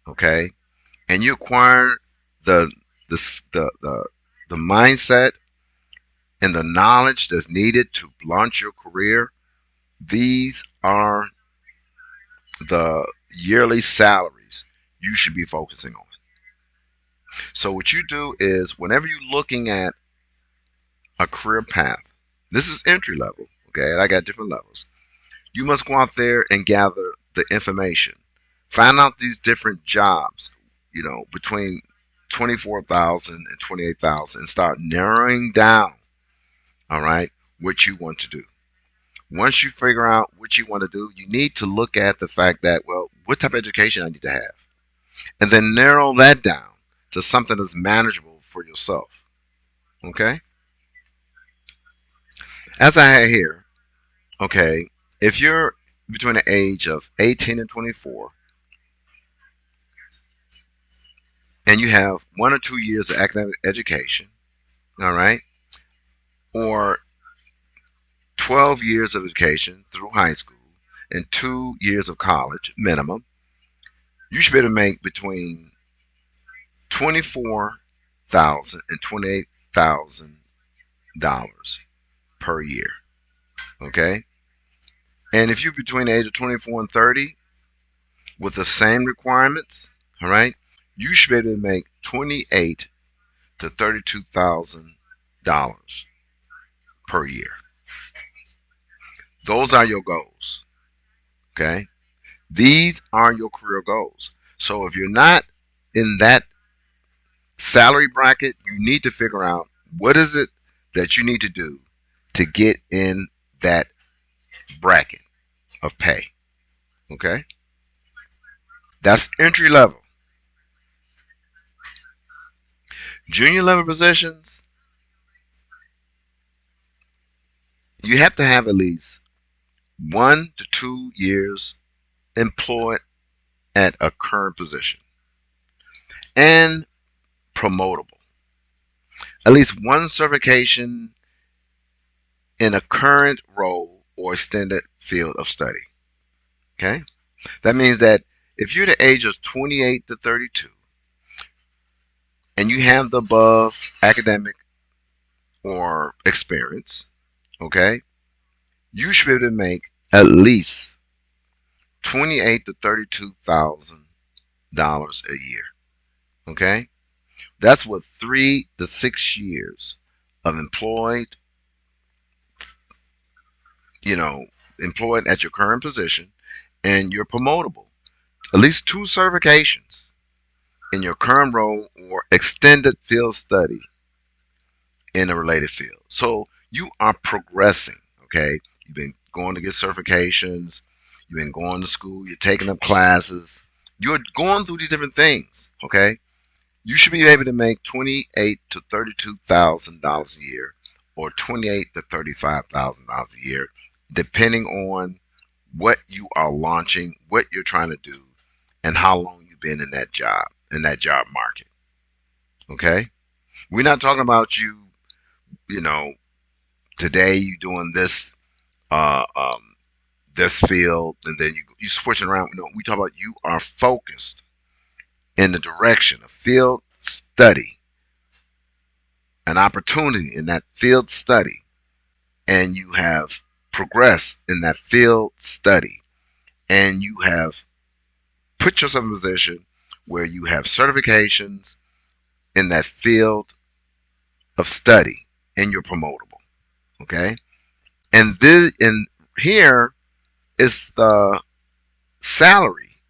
Speaker 2: okay, and you acquire the the mindset and the knowledge that's needed to launch your career, these are the yearly salaries you should be focusing on. So what you do is whenever you're looking at a career path, this is entry level, okay? I got different levels. You must go out there and gather the information. Find out these different jobs, between 24,000 and 28,000, and start narrowing down, all right, what you want to do. Once you figure out what you want to do, you need to look at the fact that, well, what type of education I need to have. And then narrow that down to something that's manageable for yourself. Okay? As I have here, okay, if you're between the age of 18 and 24, and you have 1 or 2 years of academic education, all right, or 12 years of education through high school and 2 years of college minimum, you should be able to make between 24,000 and $28,000 per year. Okay, and if you're between the age of 24 and 30 with the same requirements, all right, you should be able to make 28 to $32,000 per year. Those are your goals. Okay, these are your career goals. So if you're not in that salary bracket, you need to figure out what is it that you need to do to get in that bracket of pay. Okay, that's entry level. Junior level positions, you have to have at least 1 to 2 years employed at a current position and promotable. At least one certification in a current role or extended field of study. Okay? That means that if you're the age of 28 to 32 and you have the above academic or experience, okay, you should be able to make at least 28 to $32,000 a year. Okay? That's what 3 to 6 years of you know, employed at your current position, and you're promotable. At least 2 certifications in your current role or extended field study in a related field. So you are progressing, okay? You've been going to get certifications, you've been going to school, you're taking up classes, you're going through these different things, okay? You should be able to make 28 to $32,000 a year or 28 to $35,000 a year, depending on what you are launching, what you're trying to do, and how long you've been in that job market. Okay? We're not talking about you know, today you doing this uh um this field and then you switching around. No, we talk about you are focused in the direction of field study, an opportunity in that field study, and you have progressed in that field study, and you have put yourself in a position where you have certifications in that field of study and you're promotable. Okay? And here is the salary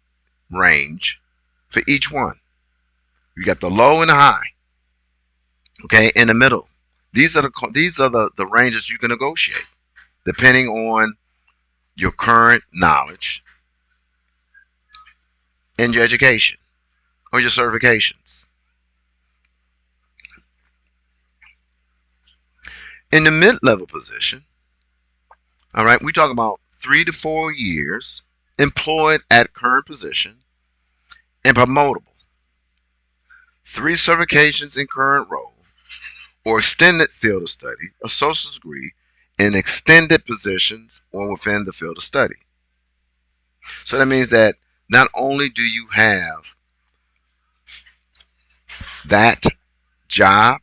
Speaker 2: range for each one. You got the low and the high. Okay, in the middle. These are the ranges you can negotiate depending on your current knowledge and your education or your certifications. In the mid-level position, all right, we talk about 3 to 4 years employed at current position and promotable. 3 certifications in current role or extended field of study, associate's degree in extended positions or within the field of study. So that means that not only do you have that job